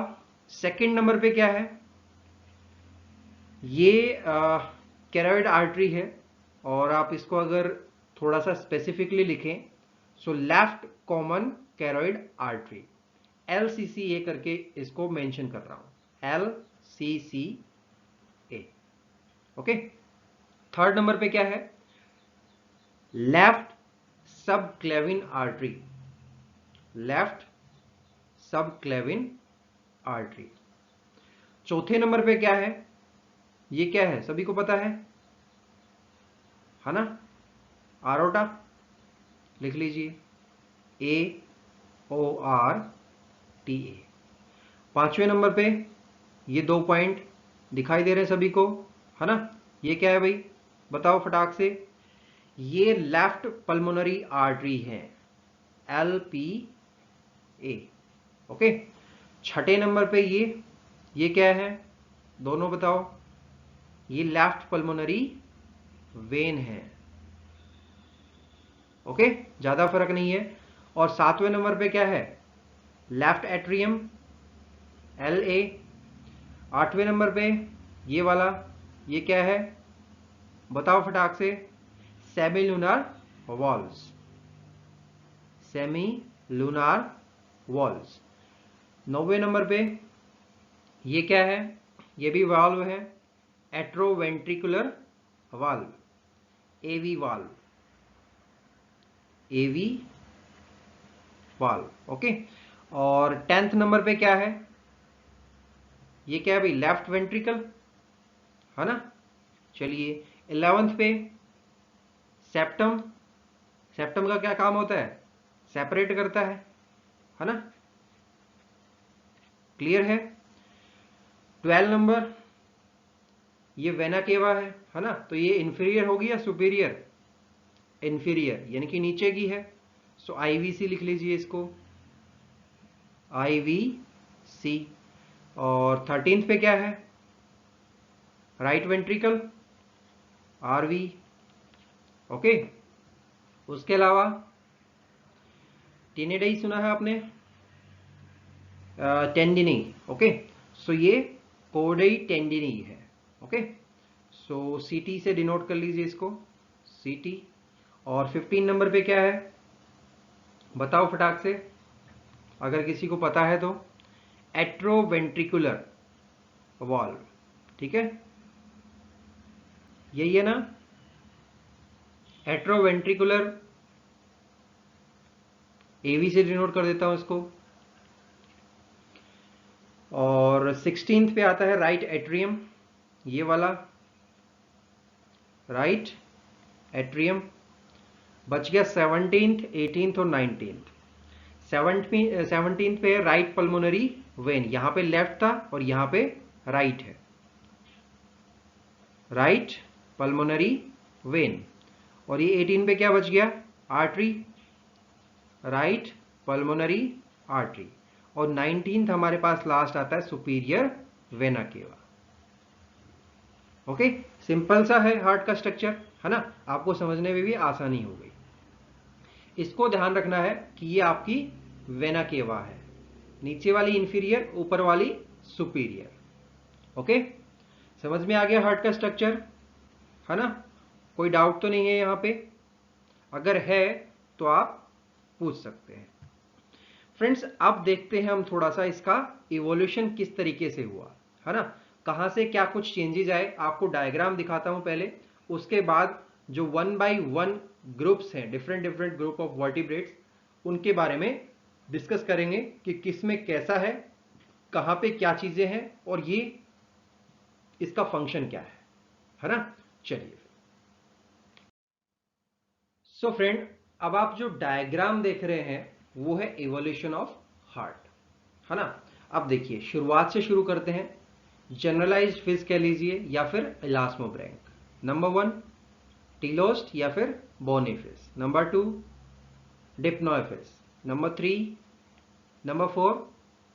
S1: सेकंड नंबर पे क्या है, ये कैरोइड आर्टरी है, और आप इसको अगर थोड़ा सा स्पेसिफिकली लिखें, so left common carotid artery, LCCA करके इसको मेंशन कर रहा हूं, LCCA, ओके। थर्ड नंबर पे क्या है, लेफ्ट सब क्लेविन आर्टरी, लेफ्ट सब क्लेविन आर्टरी। चौथे नंबर पे क्या है, ये क्या है, सभी को पता है ना, आरोटा, लिख लीजिए, AORTA। पांचवें नंबर पे ये 2 पॉइंट दिखाई दे रहे हैं सभी को, है ना, ये क्या है भाई, बताओ फटाक से, ये लेफ्ट पल्मोनरी आर्टरी है, LPA, ओके। छठे नंबर पे ये क्या है, दोनों बताओ, ये लेफ्ट पल्मोनरी वेन है, ओके, ज्यादा फर्क नहीं है। और सातवें नंबर पे क्या है, लेफ्ट एट्रियम, LA। आठवें नंबर पे ये वाला, ये क्या है, बताओ फटाक से, semilunar valves, semilunar valves. नौवें नंबर पे ये क्या है, ये भी वाल्व है, atrioventricular valve, AV valve, AV valve, okay. और 10th नंबर पे क्या है, ये क्या है भाई, लेफ्ट वेंट्रिकल, है ना। चलिए 11th पे सेप्टम, सेप्टम का क्या काम होता है, सेपरेट करता है ना, क्लियर है। 12 नंबर ये वेना केवा है ना, तो ये इंफीरियर होगी या सुपीरियर, इंफीरियर यानी कि नीचे की है, सो IVC लिख लीजिए इसको, IVC। और 13th पे क्या है, राइट वेंट्रिकल, RV, ओके। उसके अलावा टेनेडाई सुना है आपने, टेंडिनी, ओके, सो ये कोर्डेई टेंडिनी है, ओके। सो CT से डिनोट कर लीजिए इसको, CT। और 15 नंबर पे क्या है, बताओ फटाक से, अगर किसी को पता है तो, एट्रोवेंट्रिकुलर वॉल्व, ठीक है, यही है ना, एट्रोवेंट्रिकुलर, AV से डिनोट कर देता हूं इसको। और 16th पे आता है राइट एट्रियम, ये वाला राइट एट्रियम। बच गया 17th, 18th और 19th। 17th पे राइट पल्मोनरी वेन, यहां पे लेफ्ट था और यहां पे राइट है, राइट पल्मोनरी वेन। और ये 18 पे क्या बच गया, आर्टरी, राइट पल्मोनरी आर्टरी। और 19th हमारे पास लास्ट आता है superior vena cava, okay. Simple सा है हार्ट का स्ट्रक्चर, है ना, आपको समझने में भी आसानी हो गई। इसको ध्यान रखना है कि ये आपकी वेना केवा है, नीचे वाली इंफीरियर, ऊपर वाली सुपीरियर, ओके। समझ में आ गया हार्ट का स्ट्रक्चर, है ना, कोई डाउट तो नहीं है यहां पे, अगर है तो आप पूछ सकते हैं। फ्रेंड्स अब देखते हैं हम थोड़ा सा इसका इवोल्यूशन किस तरीके से हुआ, है ना, कहां से क्या कुछ चेंजेस आए। आपको डायग्राम दिखाता हूं पहले, उसके बाद जो 1 by 1 ग्रुप्स हैं, different different group of vertebrates, उनके बारे में डिस्कस करेंगे कि किस में कैसा है, कहां पे क्या चीजें हैं, और ये इसका फंक्शन क्या है ना। चलिए, सो फ्रेंड अब आप जो डायग्राम देख रहे हैं वो है इवोल्यूशन ऑफ हार्ट, है ना। अब देखिए शुरुआत से शुरू करते हैं, जनरलाइज्ड फिश कह लीजिए या फिर इलास्मोब्रैंक। नंबर 1 टीलोस्ट या फिर bony fish. Number 2 dipnoi fish. Number 3, number 4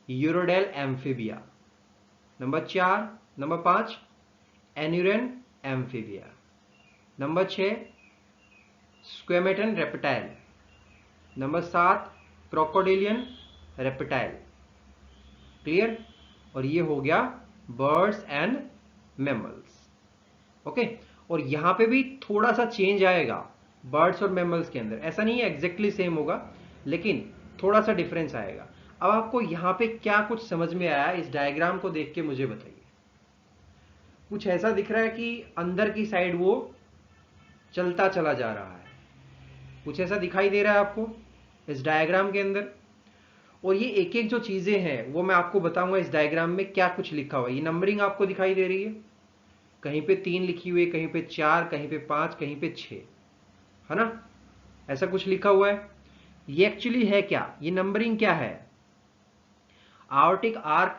S1: urodele amphibia. Number 5 anuran amphibia. Number 6 squamatan reptile, number 7 crocodilian reptile. Clear? और ये हो गया बर्ड्स एंड मैमल्स। ओके, और यहां पे भी थोड़ा सा चेंज आएगा बर्ड्स और मैमल्स के अंदर, ऐसा नहीं है एग्जैक्टली सेम होगा, लेकिन थोड़ा सा डिफरेंस आएगा। अब आपको यहां पे क्या कुछ समझ में आया इस डायग्राम को देख के मुझे बताइए। कुछ ऐसा दिख रहा है कि अंदर की साइड वो चलता चला जा रहा है, कुछ ऐसा दिखाई दे रहा है आपको इस डायग्राम के अंदर। और ये एक एक जो चीजें हैं वो मैं आपको बताऊंगा इस डायग्राम में क्या कुछ लिखा हुआ है। ये नंबरिंग आपको दिखाई दे रही है, कहीं पे 3 लिखी हुई है, कहीं पे 4, कहीं पे 5, कहीं पे 6, है ना, ऐसा कुछ लिखा हुआ है। ये एक्चुअली है क्या, ये नंबरिंग क्या है? आर्टिक आर्क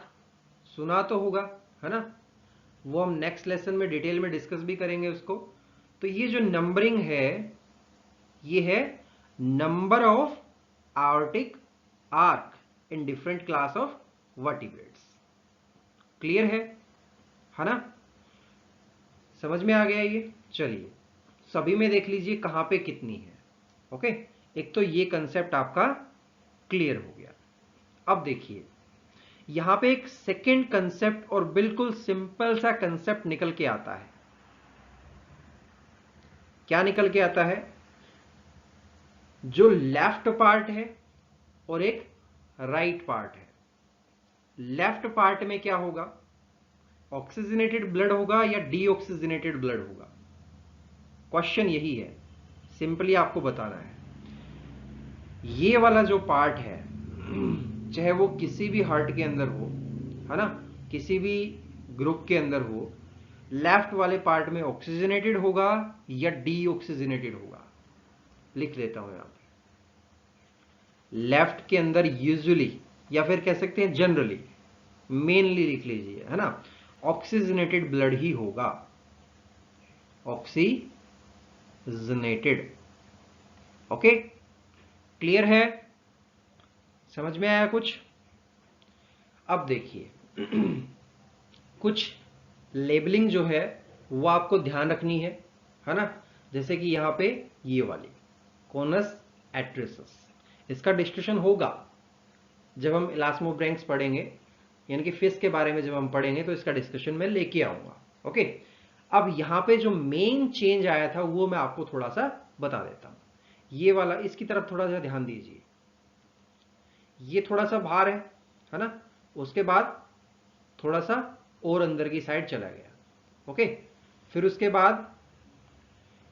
S1: सुना तो होगा, है ना, वो हम नेक्स्ट लेसन में डिटेल में डिस्कस भी करेंगे उसको। तो ये जो नंबरिंग है ये है number of Arctic arc in different class of vertebrates. Clear है ना, समझ में आ गया ये? चलिए सभी में देख लीजिए कहां पे कितनी है। ओके, एक तो ये कंसेप्ट आपका क्लियर हो गया। अब देखिए यहां पे एक सेकंड कंसेप्ट और बिल्कुल सिंपल सा कंसेप्ट निकल के आता है। क्या निकल के आता है? जो लेफ्ट पार्ट है और एक राइट पार्ट है। लेफ्ट पार्ट में क्या होगा? ऑक्सीजनेटेड ब्लड होगा या डीऑक्सीजनेटेड ब्लड होगा? क्वेश्चन यही है, सिंपली आपको बताना है। ये वाला जो पार्ट है चाहे वो किसी भी हार्ट के अंदर हो, है ना, किसी भी ग्रुप के अंदर हो, लेफ्ट वाले पार्ट में ऑक्सीजनेटेड होगा या डीऑक्सीजनेटेड होगा? लिख लेता हूं यहां पे। लेफ्ट के अंदर यूजुअली या फिर कह सकते हैं जनरली, मेनली लिख लीजिए, है ना, ऑक्सीजनेटेड ब्लड ही होगा, ऑक्सीजनेटेड। ओके, क्लियर है? समझ में आया कुछ? अब देखिए कुछ लेबलिंग जो है वो आपको ध्यान रखनी है ना, जैसे कि यहां पे ये वाली कोनस एट्रिसस, इसका डिस्कशन होगा जब हम इलास्मोब्रैंक्स पढ़ेंगे, यानी कि फिश के बारे में जब हम पढ़ेंगे तो इसका डिस्कशन मैं लेके आऊंगा। ओके, अब यहां पे जो मेन चेंज आया था वो मैं आपको थोड़ा सा बता देता हूं। ये वाला, इसकी तरफ थोड़ा सा ध्यान दीजिए, ये थोड़ा सा बाहर है ना, उसके बाद थोड़ा सा और अंदर की साइड चला गया। ओके, फिर उसके बाद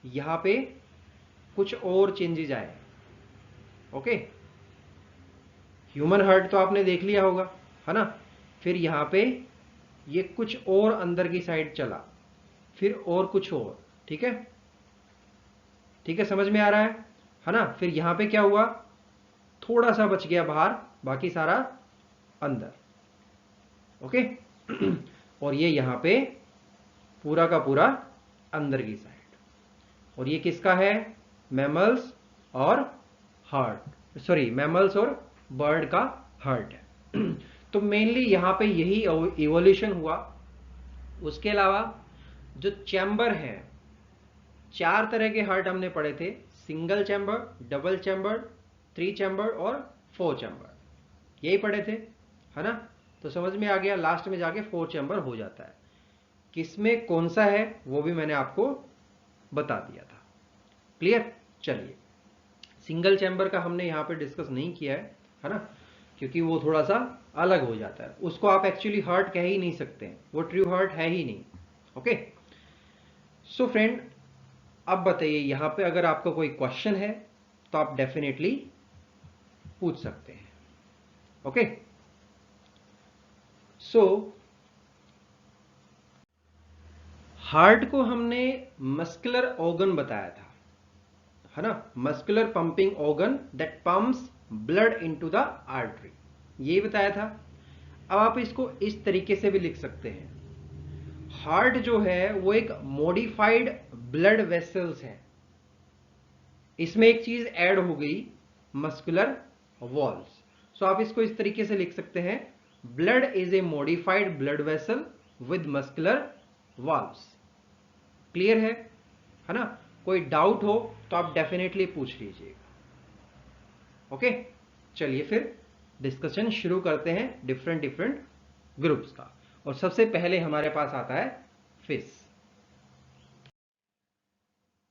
S1: यहां पे कुछ और चेंजेज आए। ओके, ह्यूमन हार्ट तो आपने देख लिया होगा, है ना, फिर यहां पे ये कुछ और अंदर की साइड चला, फिर और कुछ और, ठीक है, ठीक है, समझ में आ रहा है ना। फिर यहां पे क्या हुआ, थोड़ा सा बच गया बाहर, बाकी सारा अंदर। ओके और ये यहां पे पूरा का पूरा अंदर की साइड। और ये किसका है? मैमल्स और हार्ट, सॉरी, मैमल्स और बर्ड का हार्ट है तो मेनली यहां पे यही इवोल्यूशन हुआ। उसके अलावा जो चैम्बर है, 4 तरह के हार्ट हमने पढ़े थे, single chamber, double chamber, 3 chamber और 4 चैम्बर, यही पढ़े थे, है ना। तो समझ में आ गया, लास्ट में जाके 4 चैम्बर हो जाता है। किसमें कौन सा है वो भी मैंने आपको बता दिया था। क्लियर? चलिए, सिंगल चैम्बर का हमने यहां पे डिस्कस नहीं किया है ना, क्योंकि वो थोड़ा सा अलग हो जाता है, उसको आप एक्चुअली हार्ट कह ही नहीं सकते, वो ट्रू हार्ट है ही नहीं। ओके, सो फ्रेंड, अब बताइए यहां पे अगर आपका कोई क्वेश्चन है तो आप डेफिनेटली पूछ सकते हैं। ओके, सो हार्ट को हमने मस्कुलर ऑर्गन बताया था, है ना, muscular pumping organ that pumps blood into the artery, यही बताया था। अब आप इसको इस तरीके से भी लिख सकते हैं, हार्ट जो है वो एक मॉडिफाइड ब्लड वेसल्स है, इसमें एक चीज ऐड हो गई, मस्कुलर वॉल्स। सो आप इसको इस तरीके से लिख सकते हैं, blood is a modified blood vessel with muscular walls. Clear है ना। कोई डाउट हो तो आप डेफिनेटली पूछ लीजिएगा। ओके, चलिए फिर डिस्कशन शुरू करते हैं डिफरेंट डिफरेंट ग्रुप्स का। और सबसे पहले हमारे पास आता है फिश।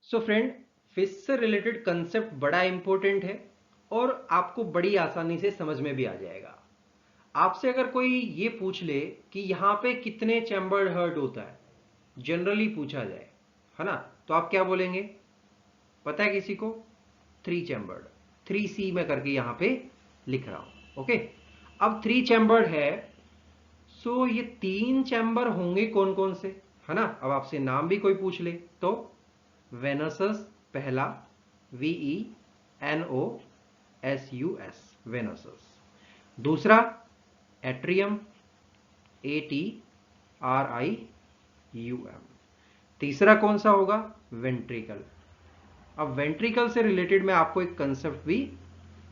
S1: सो फ्रेंड, फिश से रिलेटेड कंसेप्ट बड़ा इंपॉर्टेंट है और आपको बड़ी आसानी से समझ में भी आ जाएगा। आपसे अगर कोई ये पूछ ले कि यहाँ पे कितने चैम्बर्ड हार्ट होता है, जनरली पूछा जाए, है ना, तो आप क्या बोलेंगे? पता है किसी को? 3 चैम्बर्ड, 3C में करके यहाँ पे लिख रहा हूं। ओके, अब 3 चैम्बर्ड है, सो ये 3 चैम्बर होंगे कौन कौन से, है ना। अब आपसे नाम भी कोई पूछ ले तो वेनसस पहला, VENOSUS, वेनसस। दूसरा एट्रियम, ATRIUM। तीसरा कौन सा होगा? वेंट्रिकल। अब वेंट्रिकल से रिलेटेड मैं आपको एक कंसेप्ट भी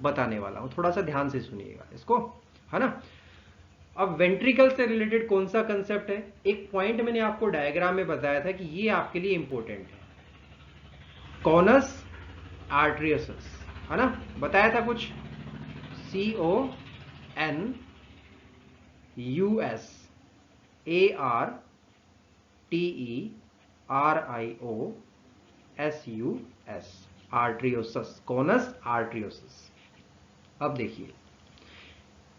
S1: बताने वाला हूं, थोड़ा सा ध्यान से सुनिएगा इसको, है ना। अब वेंट्रिकल से रिलेटेड कौन सा कंसेप्ट है, एक पॉइंट मैंने आपको डायग्राम में बताया था कि ये आपके लिए इंपॉर्टेंट है, कॉनस आर्टरियोसस, है ना, बताया था कुछ, CONUSARTERIOSUS, आर्टरियोसस, कॉनस आर्टरियोसस। अब देखिए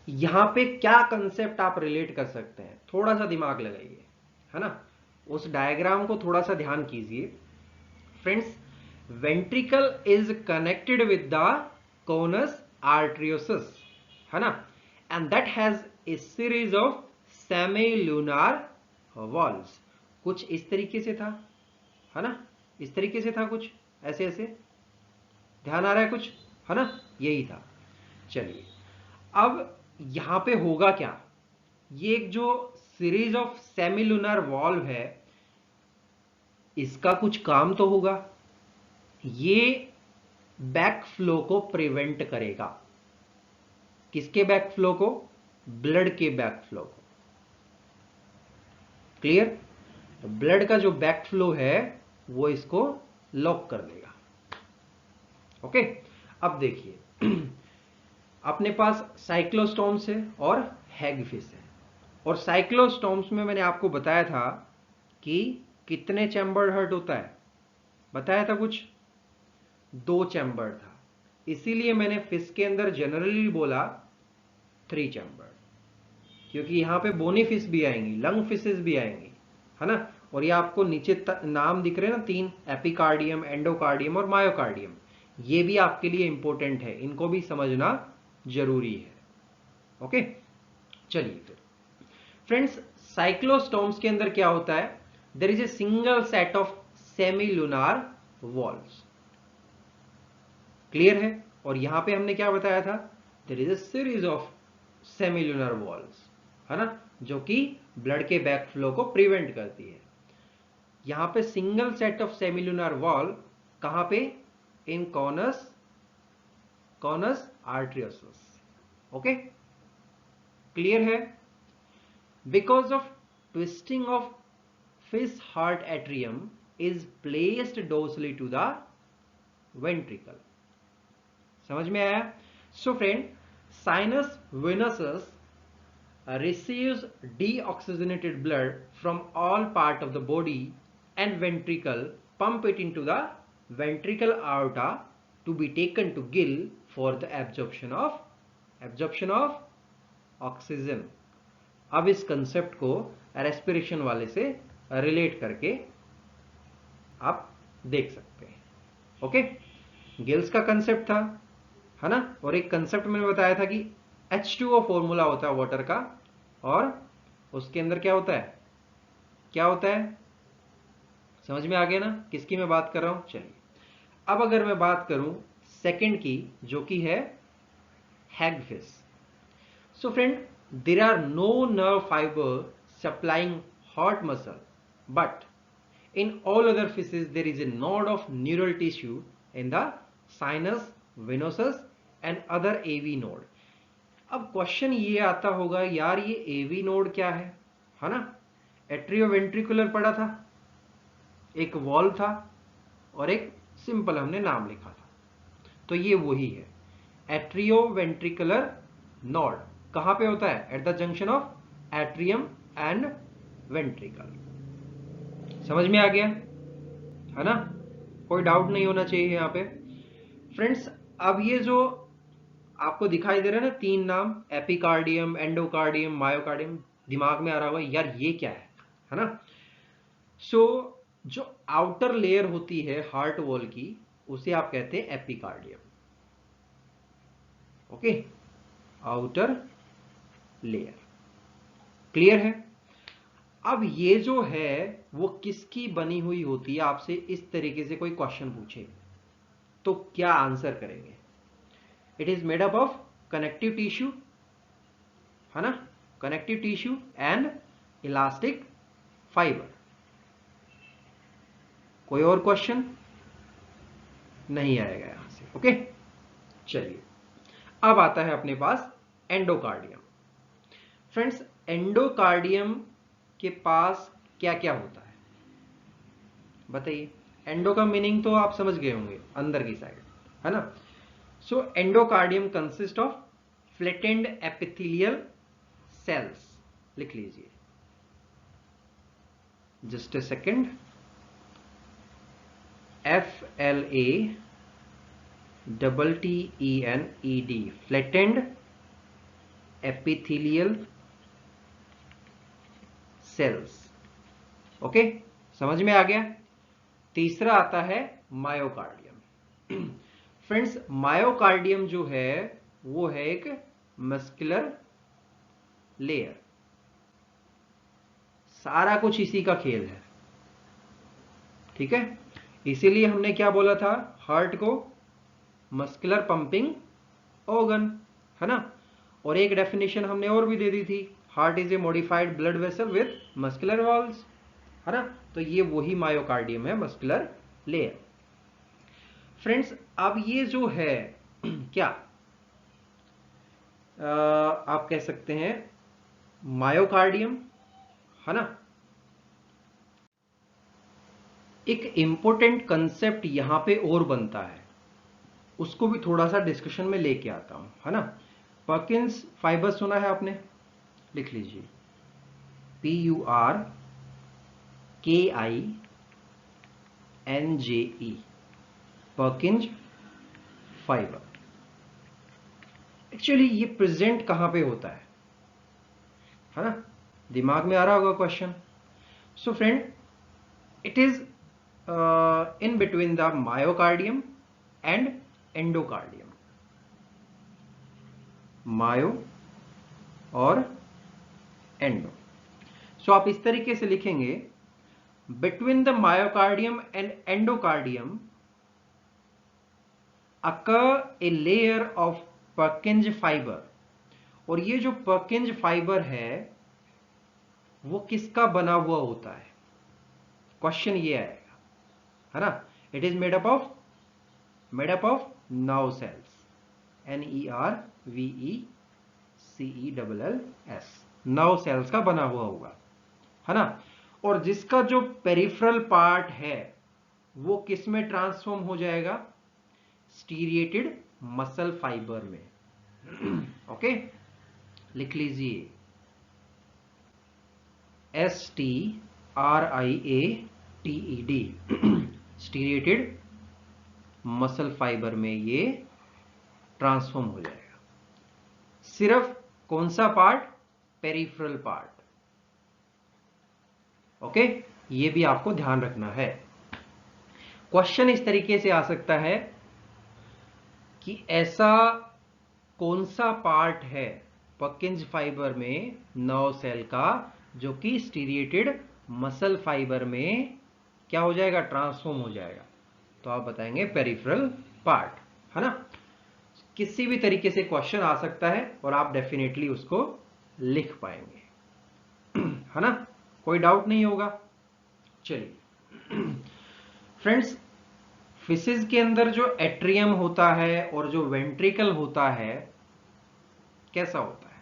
S1: यहां पे क्या कंसेप्ट आप रिलेट कर सकते हैं, थोड़ा सा दिमाग लगाइए, है ना, उस डायग्राम को थोड़ा सा ध्यान कीजिए। Friends, ventricle is connected with the conus arteriosus, है ना, and that has a series of semilunar valves. कुछ इस तरीके से था, है ना, इस तरीके से था, कुछ ऐसे ऐसे, ध्यान आ रहा है कुछ, है ना, यही था। चलिए अब यहां पे होगा क्या, ये एक जो सीरीज ऑफ सेमीलुनार वॉल्व है, इसका कुछ काम तो होगा, ये बैक फ्लो को प्रिवेंट करेगा। किसके बैक फ्लो को? ब्लड के बैक फ्लो को। क्लियर? तो ब्लड का जो बैक फ्लो है वो इसको लॉक कर देगा। ओके, अब देखिए अपने पास साइक्लोस्टोम्स है और हैगफिश है, और साइक्लोस्टोम्स में मैंने आपको बताया था कि कितने चैम्बर हार्ट होता है, बताया था कुछ, 2 चैम्बर था, इसीलिए मैंने फिश के अंदर जनरली बोला 3 चैम्बर, क्योंकि यहां पे बोनी फिश भी आएंगी, लंग फिशेस भी आएंगी, है ना। और ये आपको नीचे नाम दिख रहे हैं ना 3, एपिकार्डियम, एंडोकार्डियम और मायोकार्डियम, ये भी आपके लिए इंपॉर्टेंट है, इनको भी समझना जरूरी है। ओके, चलिए फिर फ्रेंड्स, साइक्लोस्टोम्स के अंदर क्या होता है, there is a single set of semilunar valves. Clear है? और यहां पे हमने क्या बताया था, there is a series of semilunar valves, है ना, जो कि ब्लड के बैक फ्लो को प्रिवेंट करती है। यहां पे single set of semilunar valve कहां पे? इन कॉनस आर्टरियोसस। ओके, क्लियर है? Because of twisting of fish heart atrium is placed dorsally to the ventricle. समझ में आया? So friend, sinus venosus receives deoxygenated blood from all part of the body and ventricle pump it into the ventricle aorta to be taken to gill for the absorption of oxygen. अब इस concept को respiration वाले से relate करके आप देख सकते हैं। ओके, गिल्स का कंसेप्ट था, है ना, और एक कंसेप्ट मैंने बताया था कि H2O फॉर्मूला होता है वाटर का, और उसके अंदर क्या होता है, क्या होता है, समझ में आ गया ना किसकी मैं बात कर रहा हूं। चलिए अब अगर मैं बात करूं सेकंड की, जो कि है hagfish. So friend, there are no nerve fiber supplying heart muscle, but in all other fishes there is a node of neural tissue in the sinus venosus and other AV node. अब question ये आता होगा, यार ये AV node क्या है ना, atrioventricular पढ़ा था, एक वॉल्व था, और एक सिंपल हमने नाम लिखा था। तो ये वही है एट्रियोवेंट्रिकुलर नोड। कहां पे होता है? At the junction of atrium and ventricle. समझ में आ गया है ना? कोई डाउट नहीं होना चाहिए यहां पे फ्रेंड्स। अब ये जो आपको दिखाई दे रहा है ना तीन नाम, एपिकार्डियम, एंडोकार्डियम, मायोकार्डियम, दिमाग में आ रहा होगा यार ये क्या है ना? सो जो आउटर लेयर होती है हार्ट वॉल की, उसे आप कहते हैं epicardium. Okay, outer layer. Clear है? अब ये जो है वो किसकी बनी हुई होती है? आपसे इस तरीके से कोई क्वेश्चन पूछे तो क्या आंसर करेंगे? It is made up of connective tissue, है ना? Connective tissue and elastic fibre. कोई और क्वेश्चन नहीं आएगा यहां से। ओके, चलिए अब आता है अपने पास एंडोकार्डियम। फ्रेंड्स, एंडोकार्डियम के पास क्या क्या होता है बताइए? एंडो का मीनिंग तो आप समझ गए होंगे, अंदर की साइड, है ना? So endocardium consist of flattened epithelial cells. लिख लीजिए, just a second. FLATTENED, flattened epithelial cells. Okay, समझ में आ गया? तीसरा आता है मायोकार्डियम। फ्रेंड्स, मायोकार्डियम जो है वो है एक मस्कुलर लेयर। सारा कुछ इसी का खेल है, ठीक है? इसीलिए हमने क्या बोला था, हार्ट को मस्कुलर पंपिंग ऑर्गन, है ना? और एक डेफिनेशन हमने और भी दे दी थी, heart is a modified blood vessel with muscular walls, है ना? तो ये वही मायोकार्डियम है, मस्कुलर लेयर। फ्रेंड्स, अब ये जो है क्या आप कह सकते हैं मायोकार्डियम, है ना? एक इंपॉर्टेंट कंसेप्ट यहां पे और बनता है, उसको भी थोड़ा सा डिस्कशन में लेके आता हूं, है ना? पर्किंस फाइबर सुना है आपने? लिख लीजिए, PURKINGE, पर्किंज फाइबर। एक्चुअली ये प्रेजेंट कहां पे होता है ना? दिमाग में आ रहा होगा question. So friend, it is in between the myocardium and endocardium. मायो और एंडो। सो आप इस तरीके से लिखेंगे, between the myocardium and endocardium occur a layer of Purkinje fiber। और ये जो Purkinje फाइबर है वो किसका बना हुआ होता है? क्वेश्चन ये आएगा, है ना? It is made up of nerve cells, NERVECELLS, nerve cells का बना हुआ होगा, है ना? और जिसका जो पेरिफेरल पार्ट है वो किस में ट्रांसफॉर्म हो जाएगा? स्टीरिएटेड मसल फाइबर में। ओके, लिख लीजिए, STRIATED, स्टीरिएटेड मसल फाइबर में ये ट्रांसफॉर्म हो जाएगा। सिर्फ कौन सा पार्ट? Peripheral part. ओके, ये भी आपको ध्यान रखना है। क्वेश्चन इस तरीके से आ सकता है कि ऐसा कौन सा पार्ट है पर्किंज फाइबर में नर्व सेल का जो कि स्टीरिएटेड मसल फाइबर में क्या हो जाएगा? ट्रांसफॉर्म हो जाएगा। तो आप बताएंगे पेरिफेरल पार्ट, है ना? किसी भी तरीके से क्वेश्चन आ सकता है और आप डेफिनेटली उसको लिख पाएंगे, है ना? कोई डाउट नहीं होगा। चलिए फ्रेंड्स, फिसिस के अंदर जो एट्रियम होता है और जो वेंट्रिकल होता है कैसा होता है?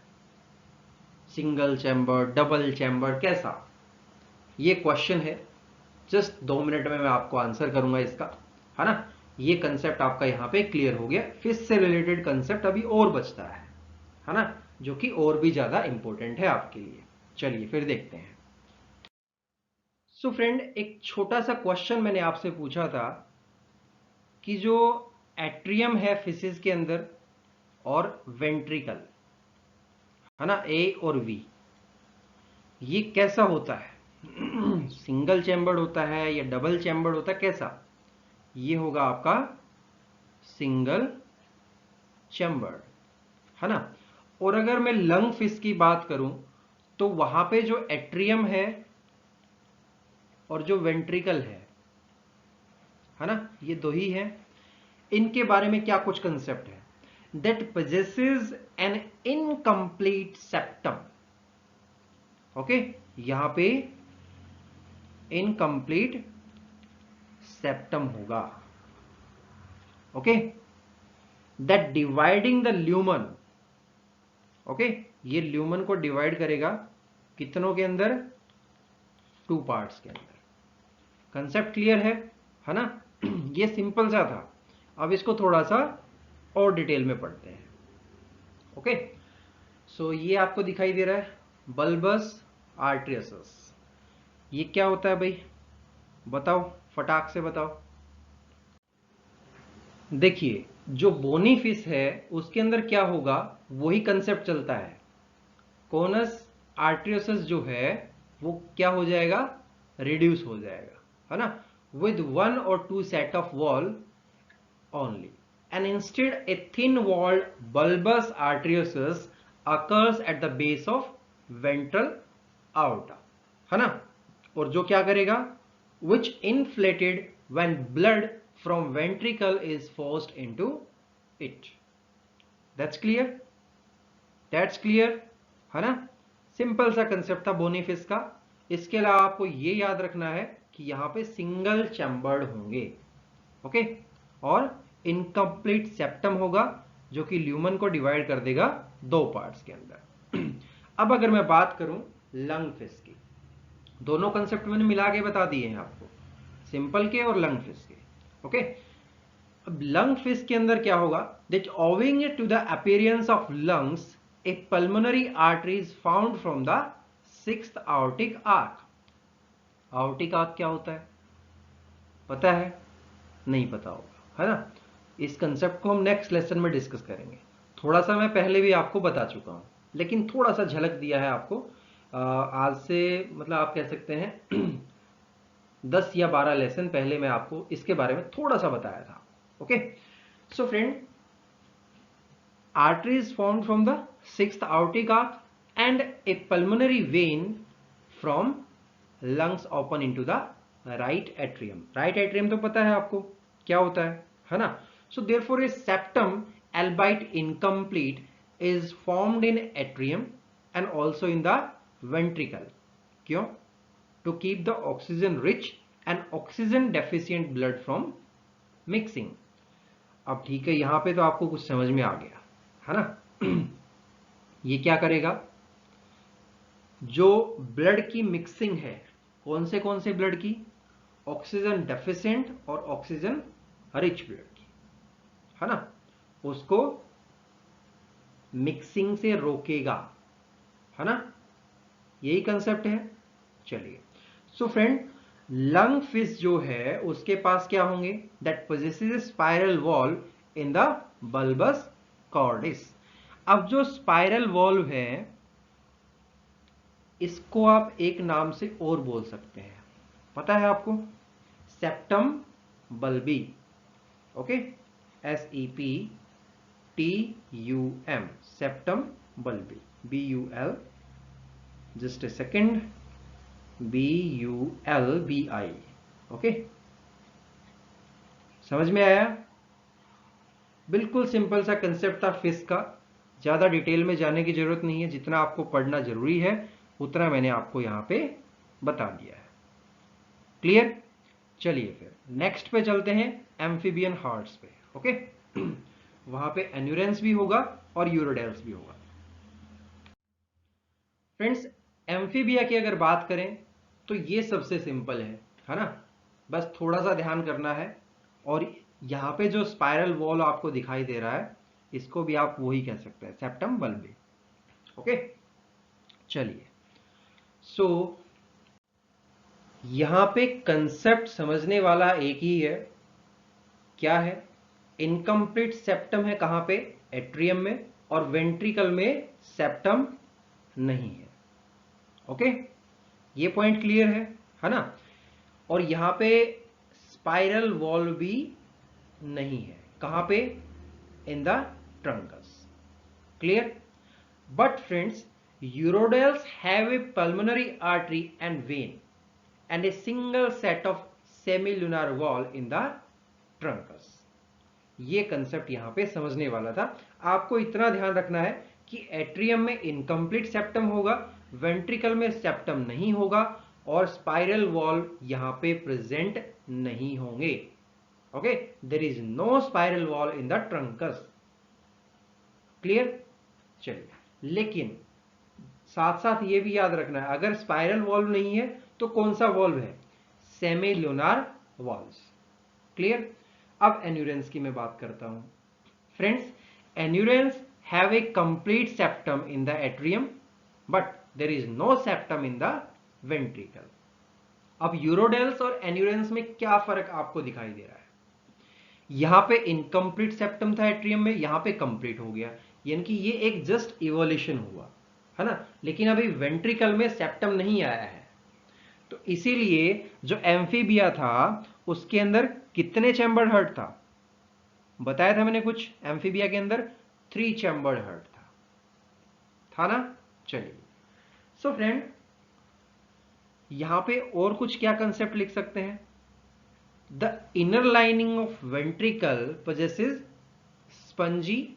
S1: सिंगल चैम्बर, डबल चैम्बर, कैसा? ये क्वेश्चन है। जस्ट 2 मिनट में मैं आपको आंसर करूंगा इसका, है ना। ये कंसेप्ट आपका यहाँ पे क्लियर हो गया। फिश से रिलेटेड कंसेप्ट अभी और बचता है ना, जो कि और भी ज्यादा इंपॉर्टेंट है आपके लिए। चलिए फिर देखते हैं। सो फ्रेंड, एक छोटा सा क्वेश्चन मैंने आपसे पूछा था कि जो एट्रियम है फिशेस के अंदर और वेंट्रिकल, है ना, ए और वी, ये कैसा होता है? सिंगल चैम्बर्ड होता है या डबल चैम्बर्ड होता है, कैसा? ये होगा आपका सिंगल चैम्बर्ड, है ना। और अगर मैं लंग फिश की बात करूं तो वहां पे जो एट्रियम है और जो वेंट्रिकल है ना, ये दो ही है। इनके बारे में क्या कुछ कंसेप्ट है? That possesses N incomplete septum. Okay, यहां पे इनकम्प्लीट सेप्टम होगा। Okay, that dividing the lumen. Okay, ये ल्यूमन को डिवाइड करेगा कितनों के अंदर? 2 पार्ट्स के अंदर। कंसेप्ट क्लियर है ना। ये सिंपल सा था। अब इसको थोड़ा सा और डिटेल में पढ़ते हैं। ओके, सो ये आपको दिखाई दे रहा है बल्बस आर्टरियसस। ये क्या होता है भाई, बताओ, फटाक से बताओ। देखिए, जो बोनी फिश है उसके अंदर क्या होगा, वही कंसेप्ट चलता है। कोनस आर्टरियसस जो है वो क्या हो जाएगा? रिड्यूस हो जाएगा, है ना, with 1 or 2 set of wall only, and instead a thin walled bulbous arteriosus occurs at the base of ventral aorta, है ना। और जो क्या करेगा? which inflated when blood from ventricle is forced into it. That's clear? That's clear, है ना। Simple सा concept था बोनीफिश का। इसके अलावा आपको ये याद रखना है कि यहाँ पे सिंगल चैम्बर्ड होंगे, ओके, और इनकम्प्लीट सेप्टम होगा जो कि ल्यूमन को डिवाइड कर देगा 2 पार्ट्स के अंदर। अब अगर मैं बात करूं लंग फिश की, दोनों कंसेप्ट मैंने मिला के बता दिए हैं आपको, सिंपल के और लंग फिश के। ओके, अब लंग फिश के अंदर क्या होगा? That owing to the appearance of lungs a pulmonary artery is found from the 6th aortic arc। aortic arc क्या होता है, पता है? नहीं पता होगा, है ना। इस कंसेप्ट को हम नेक्स्ट लेसन में डिस्कस करेंगे। थोड़ा सा मैं पहले भी आपको बता चुका हूं, लेकिन थोड़ा सा झलक दिया है आपको। आज से मतलब आप कह सकते हैं 10 या 12 लेसन पहले मैं आपको इसके बारे में थोड़ा सा बताया था। Okay, so friend, artery is formed from the 6th aortic arc and a pulmonary vein from lungs open into the right atrium। right atrium तो पता है आपको क्या होता है ना। so therefore a septum, albeit incomplete, is formed in atrium and also in the ventricle। क्यों? to keep the oxygen rich and oxygen deficient blood from mixing। अब ठीक है, यहां पे तो आपको कुछ समझ में आ गया, है ना। ये क्या करेगा? जो ब्लड की मिक्सिंग है, कौन से ब्लड की? ऑक्सीजन डेफिशिएंट और ऑक्सीजन रिच ब्लड की, है ना, उसको मिक्सिंग से रोकेगा, है ना। यही कंसेप्ट है। चलिए, सो फ्रेंड, लंग फिश जो है उसके पास क्या होंगे? That possesses spiral valve in the bulbus cordis. अब जो स्पाइरल वॉल्व है इसको आप एक नाम से और बोल सकते हैं, पता है आपको? Septum बल्बी। Okay, SEPTUM, septum बल्बी, BUL, just a second, BULBI। Okay, समझ में आया? बिल्कुल सिंपल सा कंसेप्ट था फिश का। ज्यादा डिटेल में जाने की जरूरत नहीं है, जितना आपको पढ़ना जरूरी है उतना मैंने आपको यहां पे बता दिया है। क्लियर? चलिए फिर नेक्स्ट पे चलते हैं, एम्फीबियन हार्ट्स पे। ओके, वहां पे एन्यूरेंस भी होगा और यूरोडेल्स भी होगा। फ्रेंड्स, एम्फीबिया की अगर बात करें तो ये सबसे सिंपल है। है ना, बस थोड़ा सा ध्यान करना है। और यहाँ पे जो स्पाइरल वॉल आपको दिखाई दे रहा है, इसको भी आप वही कह सकते हैं, सेप्टम बल्बी। ओके, चलिए। सो यहाँ पे कंसेप्ट समझने वाला एक ही है, क्या है? इनकम्प्लीट सेप्टम है कहाँ पे? एट्रियम में, और वेंट्रिकल में सेप्टम नहीं है। ओके, ये पॉइंट क्लियर है ना? और यहां पे स्पाइरल वॉल भी नहीं है, कहां पे? In the truncus. Clear? But friends, urodeles have a pulmonary artery and vein and a single set of semilunar valve in the truncus. ये कंसेप्ट यहां पे समझने वाला था। आपको इतना ध्यान रखना है कि एट्रियम में इनकम्प्लीट सेप्टम होगा, वेंट्रिकल में सेप्टम नहीं होगा, और स्पाइरल वॉल यहां पे प्रेजेंट नहीं होंगे। Okay, there is no spiral valve in the truncus. Clear? चलिए, लेकिन साथ साथ ये भी याद रखना है, अगर स्पाइरल वॉल्व नहीं है तो कौन सा वॉल्व है? Semilunar valves. क्लियर? अब एन्यूरेंस की मैं बात करता हूं। Friends, anurans have a complete septum in the atrium, but there is no septum in the ventricle. अब यूरोडेल्स और एन्यूरेंस में क्या फर्क आपको दिखाई दे रहा है? यहां पे इनकम्प्लीट सेप्टम था एट्रियम में, यहां पे कंप्लीट हो गया, यानी कि ये एक जस्ट इवोल्यूशन हुआ, है ना। लेकिन अभी वेंट्रिकल में सेप्टम नहीं आया है, तो इसीलिए जो एम्फीबिया था उसके अंदर कितने चैम्बर्ड हार्ट था? बताया था मैंने कुछ, एम्फीबिया के अंदर 3 चैम्बर्ड हार्ट था ना। चलिए, सो फ्रेंड, यहां पे और कुछ क्या कंसेप्ट लिख सकते हैं? The inner lining of ventricle possesses spongy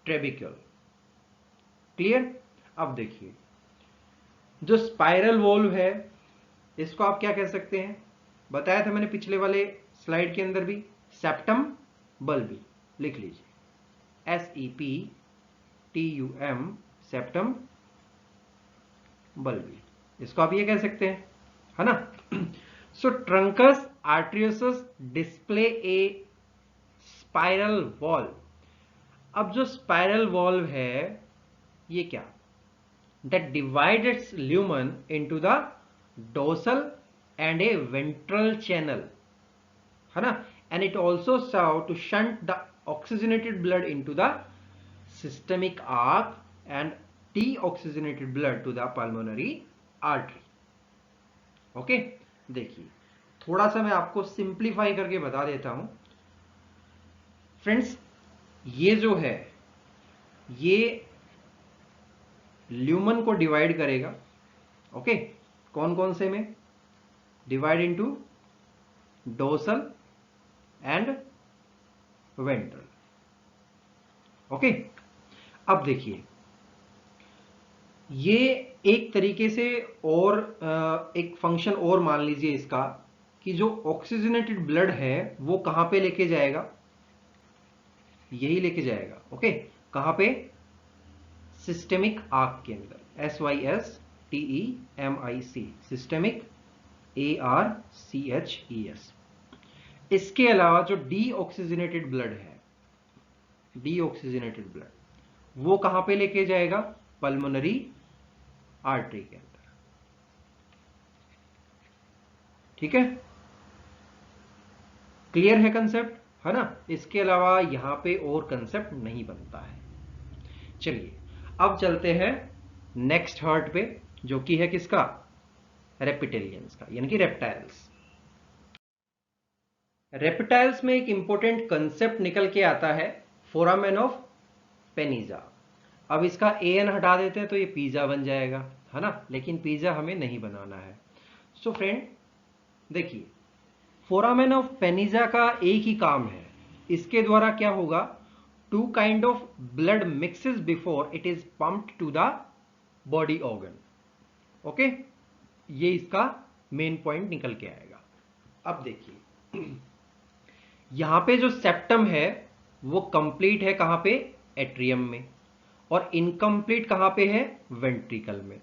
S1: trabeculae. Clear? अब देखिए, जो स्पाइरल वॉल्व है इसको आप क्या कह सकते हैं? बताया था मैंने पिछले वाले स्लाइड के अंदर भी, सेप्टम बल्बी। लिख लीजिए, SEPTUM, सेप्टम बल्बी, इसको आप ये कह सकते हैं, है ना। So truncus arteriosus display a spiral valve. अब जो स्पाइरल वॉल्व है ये क्या? That divide its lumen into the dorsal and a ventral channel, है ना, and it also serve to shunt the oxygenated blood into the systemic arch and deoxygenated blood to the pulmonary artery. Okay, देखिए थोड़ा सा मैं आपको simplify करके बता देता हूं। फ्रेंड्स, ये जो है ये ल्यूमन को डिवाइड करेगा। ओके, कौन कौन से में? Divide into dorsal and ventral. Okay, अब देखिए, ये एक तरीके से और एक फंक्शन और मान लीजिए इसका, कि जो ऑक्सीजनेटेड ब्लड है वो कहां पे लेके जाएगा? यही लेके जाएगा। ओके, कहां पे? सिस्टेमिक आर्क के अंदर, SYSTEMIC, सिस्टेमिक ARCHES। इसके अलावा जो डीऑक्सीजनेटेड ब्लड है, डीऑक्सीजनेटेड ब्लड वो कहां पे लेके जाएगा? पल्मोनरी आर्टरी के अंदर। ठीक है, क्लियर है कंसेप्ट, है ना। इसके अलावा यहां पे और कंसेप्ट नहीं बनता है। चलिए, अब चलते हैं नेक्स्ट हार्ट पे, जो कि है किसका? रेप्टिलियंस का, यानी कि रेप्टाइल्स। रेप्टाइल्स में एक इंपॉर्टेंट कंसेप्ट निकल के आता है, फोरामेन ऑफ पेनिजा। अब इसका एन हटा देते हैं तो ये पिज्जा बन जाएगा, है ना, लेकिन पिज्जा हमें नहीं बनाना है। सो फ्रेंड देखिए, फोरामेन ऑफ पेनिजा का एक ही काम है, इसके द्वारा क्या होगा? Two kind of blood mixes before it is pumped to the body organ. Okay, ये इसका मेन पॉइंट निकल के आएगा। अब देखिए, यहां पे जो सेप्टम है वो कंप्लीट है कहां पे? एट्रियम में, और इनकम्प्लीट कहां पे है? वेंट्रिकल में।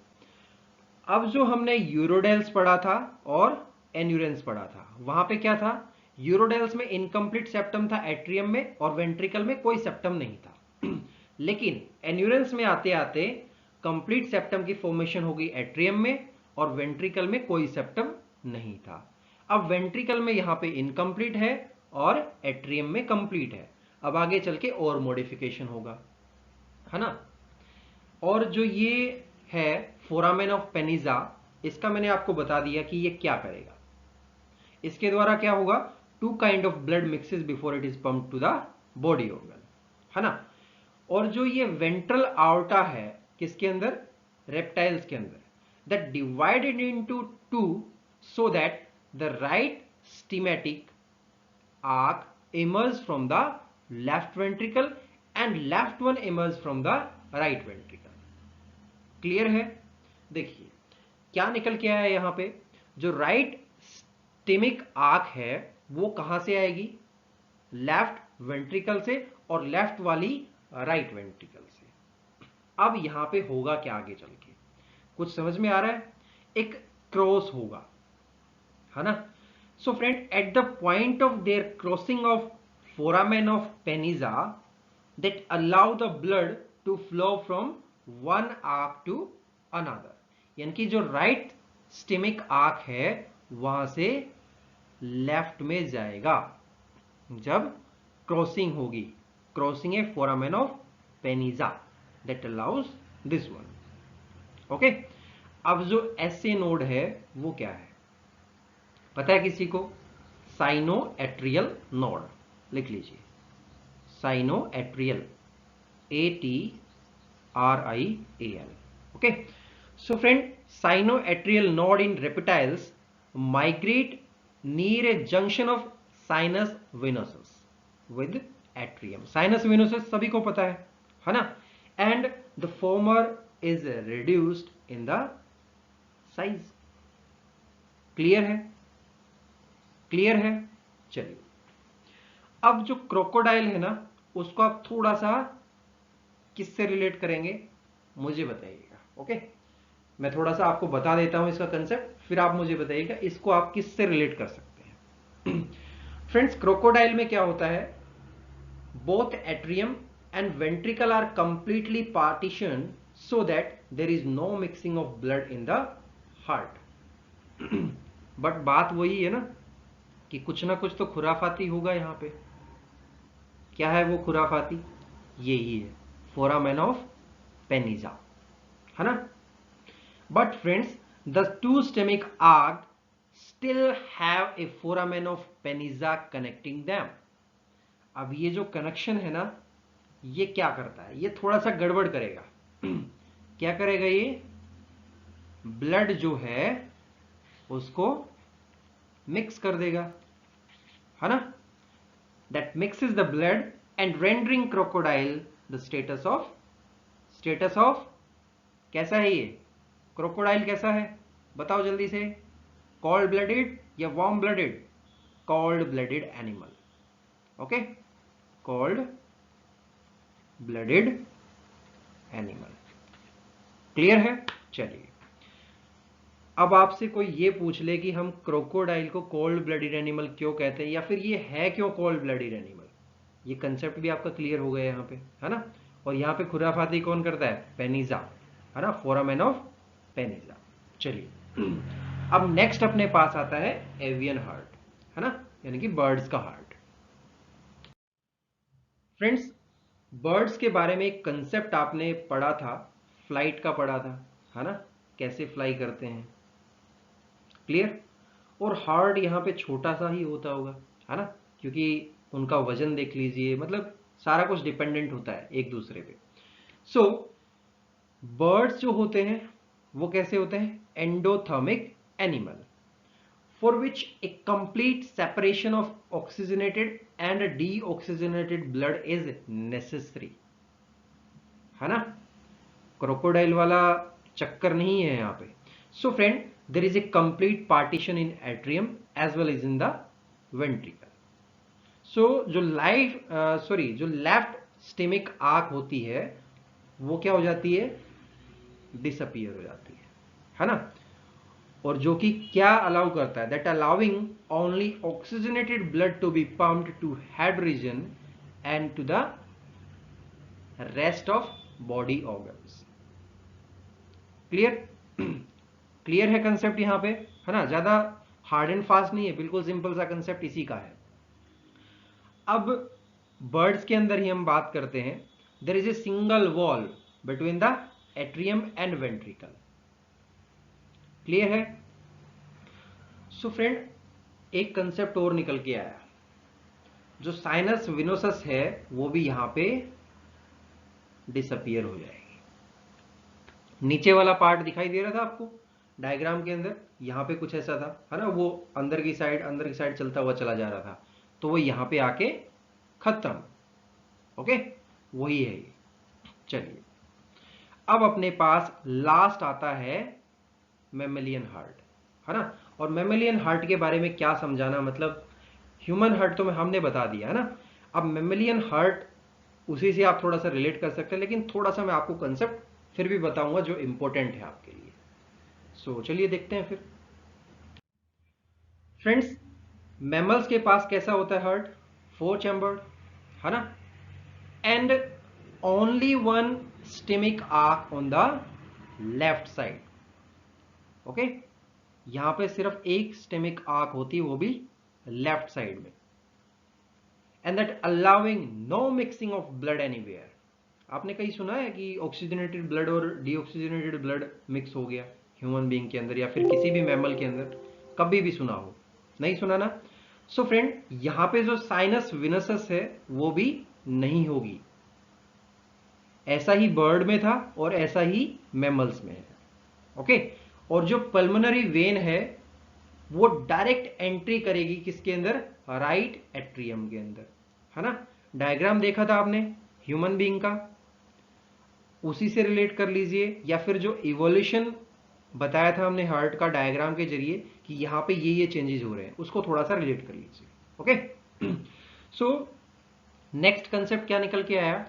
S1: अब जो हमने यूरोडेल्स पढ़ा था और एन्यूरेंस पढ़ा था, वहां पे क्या था, यूरोडेल्स में इनकम्प्लीट सेप्टम था एट्रियम में, और वेंट्रिकल में कोई सेप्टम नहीं था। लेकिन एन्यूरेंस में आते आते कंप्लीट सेप्टम की फॉर्मेशन हो गई एट्रियम में, और वेंट्रिकल में कोई सेप्टम नहीं था। अब वेंट्रिकल में यहां पे इनकम्प्लीट है और एट्रियम में कंप्लीट है। अब आगे चल के और मॉडिफिकेशन होगा, है ना। और जो ये है फोरामेन ऑफ पेनिजा, इसका मैंने आपको बता दिया कि ये क्या करेगा। इसके द्वारा क्या होगा, two kind of blood mixes before it is pump to the body organ, है ना। और जो ये वेंट्रल आर्टा है किसके अंदर, रेप्टाइल्स के अंदर, that divided into two so that the right systemic arc emerges from the left ventricle and left one emerges from the right ventricle. Clear है। देखिए क्या निकल के आया यहां पे, जो राइट स्टेमिक आर्क है वो कहां से आएगी, लेफ्ट वेंट्रिकल से, और लेफ्ट वाली राइट वेंट्रिकल से। अब यहां पे होगा क्या आगे चल के, कुछ समझ में आ रहा है, एक क्रॉस होगा, है ना। So friend, at the point of their crossing of foramen of Peniza that allow the blood to flow from one arc to another, यानी कि जो राइट स्टेमिक आर्क है वहां से लेफ्ट में जाएगा जब क्रॉसिंग होगी, क्रॉसिंग है foramen of Panizza that allows this one. Okay, अब जो एसए नोड है वो क्या है पता है किसी को, साइनो एट्रियल नोड, लिख लीजिए cyano atrial, ATRIAL। Okay, so friend, cyano atrial node in reptiles migrate near A junction of sinus venosus with atrium. Sinus venosus सभी को पता है ना, and the former is reduced in the size. Clear है, clear है। चलिए, अब जो क्रोकोडाइल है ना उसको आप थोड़ा सा किससे रिलेट करेंगे मुझे बताइएगा। ओके, मैं थोड़ा सा आपको बता देता हूं इसका कंसेप्ट, फिर आप मुझे बताइएगा इसको आप किससे रिलेट कर सकते हैं। फ्रेंड्स, क्रोकोडाइल में क्या होता है, both atrium and ventricle are completely partition so that there is no mixing of blood in the heart. But बात वही है ना कि कुछ ना कुछ तो खुराफाती होगा यहां पे। क्या है वो खुराफाती, यही है फोरामेन ऑफ पेनिजा, है ना। But friends, the two systemic arch still have a foramen of Panizza connecting them. अब ये जो कनेक्शन है ना ये क्या करता है, ये थोड़ा सा गड़बड़ करेगा। क्या करेगा, ये ब्लड जो है उसको मिक्स कर देगा, है ना। That mixes the blood and rendering crocodile the status of कैसा है ये क्रोकोडाइल, कैसा है बताओ जल्दी से, कोल्ड ब्लडेड या warm blooded, cold blooded animal. Okay, cold blooded animal. Clear है। चलिए, अब आपसे कोई ये पूछ ले कि हम क्रोकोडाइल को कोल्ड ब्लडेड एनिमल क्यों कहते हैं, या फिर ये है क्यों कोल्ड ब्लडेड एनिमल, ये कंसेप्ट भी आपका क्लियर हो गया यहाँ पे, है ना। और यहाँ पे खुराफाती कौन करता है, पेनिजा, है ना, फोरामेन ऑफ पेनिजा। चलिए, अब नेक्स्ट अपने पास आता है एवियन हार्ट, है ना, यानी कि बर्ड्स का हार्ट। फ्रेंड्स, बर्ड्स के बारे में एक कंसेप्ट आपने पढ़ा था, फ्लाइट का पढ़ा था, है ना, कैसे फ्लाई करते हैं, क्लियर। और हार्ट यहाँ पे छोटा सा ही होता होगा, है ना, क्योंकि उनका वजन देख लीजिए, मतलब सारा कुछ डिपेंडेंट होता है एक दूसरे पे। सो बर्ड्स जो होते हैं वो कैसे होते हैं, endothermic animal for which A complete separation of oxygenated and deoxygenated blood is necessary, है ना। क्रोकोडाइल वाला चक्कर नहीं है यहाँ पे। So friend, there is a complete partition in atrium as well as in the ventricle. So जो left स्टेमिक arc होती है वो क्या हो जाती है, डिसअपियर हो जाती है ना। और जो कि क्या अलाउ करता है, that allowing only oxygenated blood to be pumped to head region and to the rest of body organs. Clear? Clear है कंसेप्ट यहां पे, है ना? ज्यादा हार्ड एंड फास्ट नहीं है, बिल्कुल सिंपल सा कंसेप्ट इसी का है। अब बर्ड्स के अंदर ही हम बात करते हैं। There is a single valve between the atrium and ventricle. Clear है? सो फ्रेंड, एक कंसेप्ट और निकल के आया, जो साइनस विनोसस है वो भी यहां पे डिसअपियर हो जाएगी। नीचे वाला पार्ट दिखाई दे रहा था आपको डायग्राम के अंदर, यहां पे कुछ ऐसा था, है ना? वो अंदर की साइड चलता हुआ चला जा रहा था, तो वो यहां पे आके खत्म। ओके, वही है ये। चलिए, अब अपने पास लास्ट आता है मैमेलियन हार्ट, है ना? और मैमेलियन हार्ट के बारे में क्या समझाना, मतलब ह्यूमन हार्ट तो हमने बता दिया, है ना? अब मैमेलियन हार्ट, उसी से आप थोड़ा सा रिलेट कर सकते हैं, लेकिन थोड़ा सा मैं आपको कंसेप्ट फिर भी बताऊंगा जो इंपॉर्टेंट है आपके लिए। सो चलिए देखते हैं फिर। फ्रेंड्स, मैमल्स के पास कैसा होता है हार्ट? 4 चैम्बर्ड, है ना? And only one स्टेमिक arc on the left side. Okay, यहां पे सिर्फ एक स्टेमिक आर्क होती है, वो भी लेफ्ट साइड में। And that allowing no mixing of blood anywhere. आपने कहीं सुना है कि ऑक्सीजनेटेड ब्लड और डीऑक्सीजनेटेड ब्लड मिक्स हो गया ह्यूमन बीइंग के अंदर या फिर किसी भी मैमल के अंदर? कभी भी सुना हो? नहीं सुना ना? सो फ्रेंड, यहां पे जो साइनस विनसस है वो भी नहीं होगी। ऐसा ही बर्ड में था और ऐसा ही मैमल्स में है। ओके, और जो पल्मोनरी वेन है वो डायरेक्ट एंट्री करेगी किसके अंदर? राइट एट्रियम के अंदर, है ना? डायग्राम देखा था आपने ह्यूमन बीइंग का, उसी से रिलेट कर लीजिए, या फिर जो इवोल्यूशन बताया था हमने हार्ट का डायग्राम के जरिए कि यहां पे ये चेंजेस हो रहे हैं, उसको थोड़ा सा रिलेट कर लीजिए। ओके, सो नेक्स्ट कंसेप्ट क्या निकल के आया?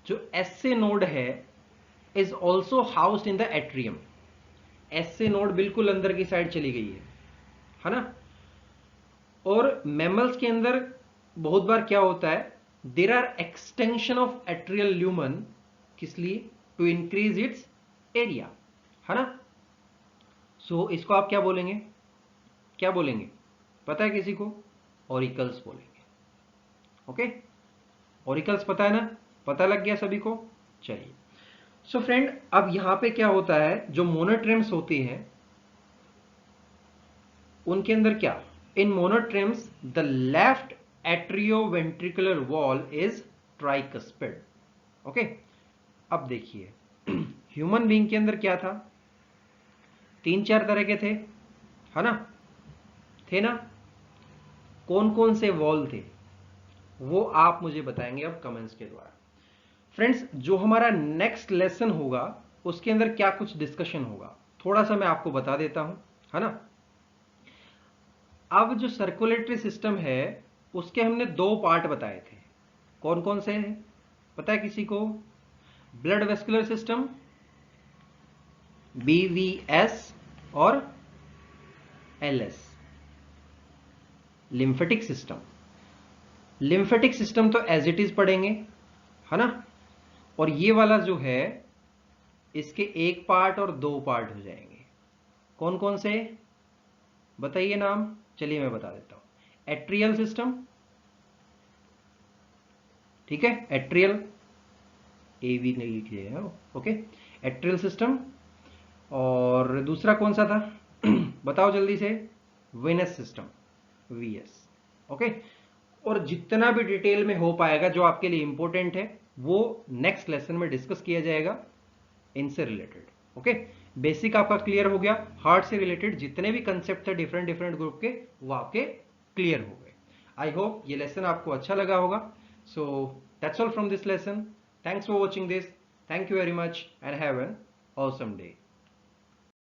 S1: जो एसए नोड है is also housed in the atrium. SA node बिल्कुल अंदर की साइड चली गई है ना? और मैमल्स के अंदर बहुत बार क्या होता है, there are extension of atrial lumen, किस लिए? टू इंक्रीज इट्स एरिया, है ना? सो इसको आप क्या बोलेंगे? क्या बोलेंगे पता है किसी को? ऑरिकल्स बोलेंगे। ओके, ऑरिकल्स पता है ना? पता लग गया सभी को? चलिए, सो फ्रेंड, अब यहां पे क्या होता है, जो मोनोट्रेम्स होती हैं उनके अंदर क्या, in monotremes the left atrioventricular valve is tricuspid. Okay, अब देखिए ह्यूमन बीइंग के अंदर क्या था? 3-4 तरह के थे, है ना? थे ना? कौन कौन से वॉल थे वो आप मुझे बताएंगे अब कमेंट्स के द्वारा। फ्रेंड्स, जो हमारा नेक्स्ट लेसन होगा उसके अंदर क्या कुछ डिस्कशन होगा, थोड़ा सा मैं आपको बता देता हूं, है ना? अब जो सर्कुलेटरी सिस्टम है उसके हमने 2 पार्ट बताए थे। कौन कौन से हैं पता है किसी को? ब्लड वेस्कुलर सिस्टम BVS और LS, lymphatic system. Lymphatic system तो एज इट इज पढ़ेंगे, है ना? और ये वाला जो है इसके 1 पार्ट और 2 पार्ट हो जाएंगे। कौन कौन से बताइए नाम? चलिए मैं बता देता हूं। एट्रियल सिस्टम, ठीक है, एट्रियल, AV नहीं लिखिए, ओके, एट्रियल सिस्टम। और दूसरा कौन सा था बताओ जल्दी से? Venous system, VS। ओके, और जितना भी डिटेल में हो पाएगा जो आपके लिए इंपॉर्टेंट है वो नेक्स्ट लेसन में डिस्कस किया जाएगा इनसे रिलेटेड। ओके, बेसिक आपका क्लियर हो गया, हार्ट से रिलेटेड जितने भी कंसेप्ट थे डिफरेंट डिफरेंट ग्रुप के वो आपके क्लियर हो गए। आई होप ये लेसन आपको अच्छा लगा होगा। So that's all from this lesson. Thanks for watching this. Thank you very much and have an awesome day.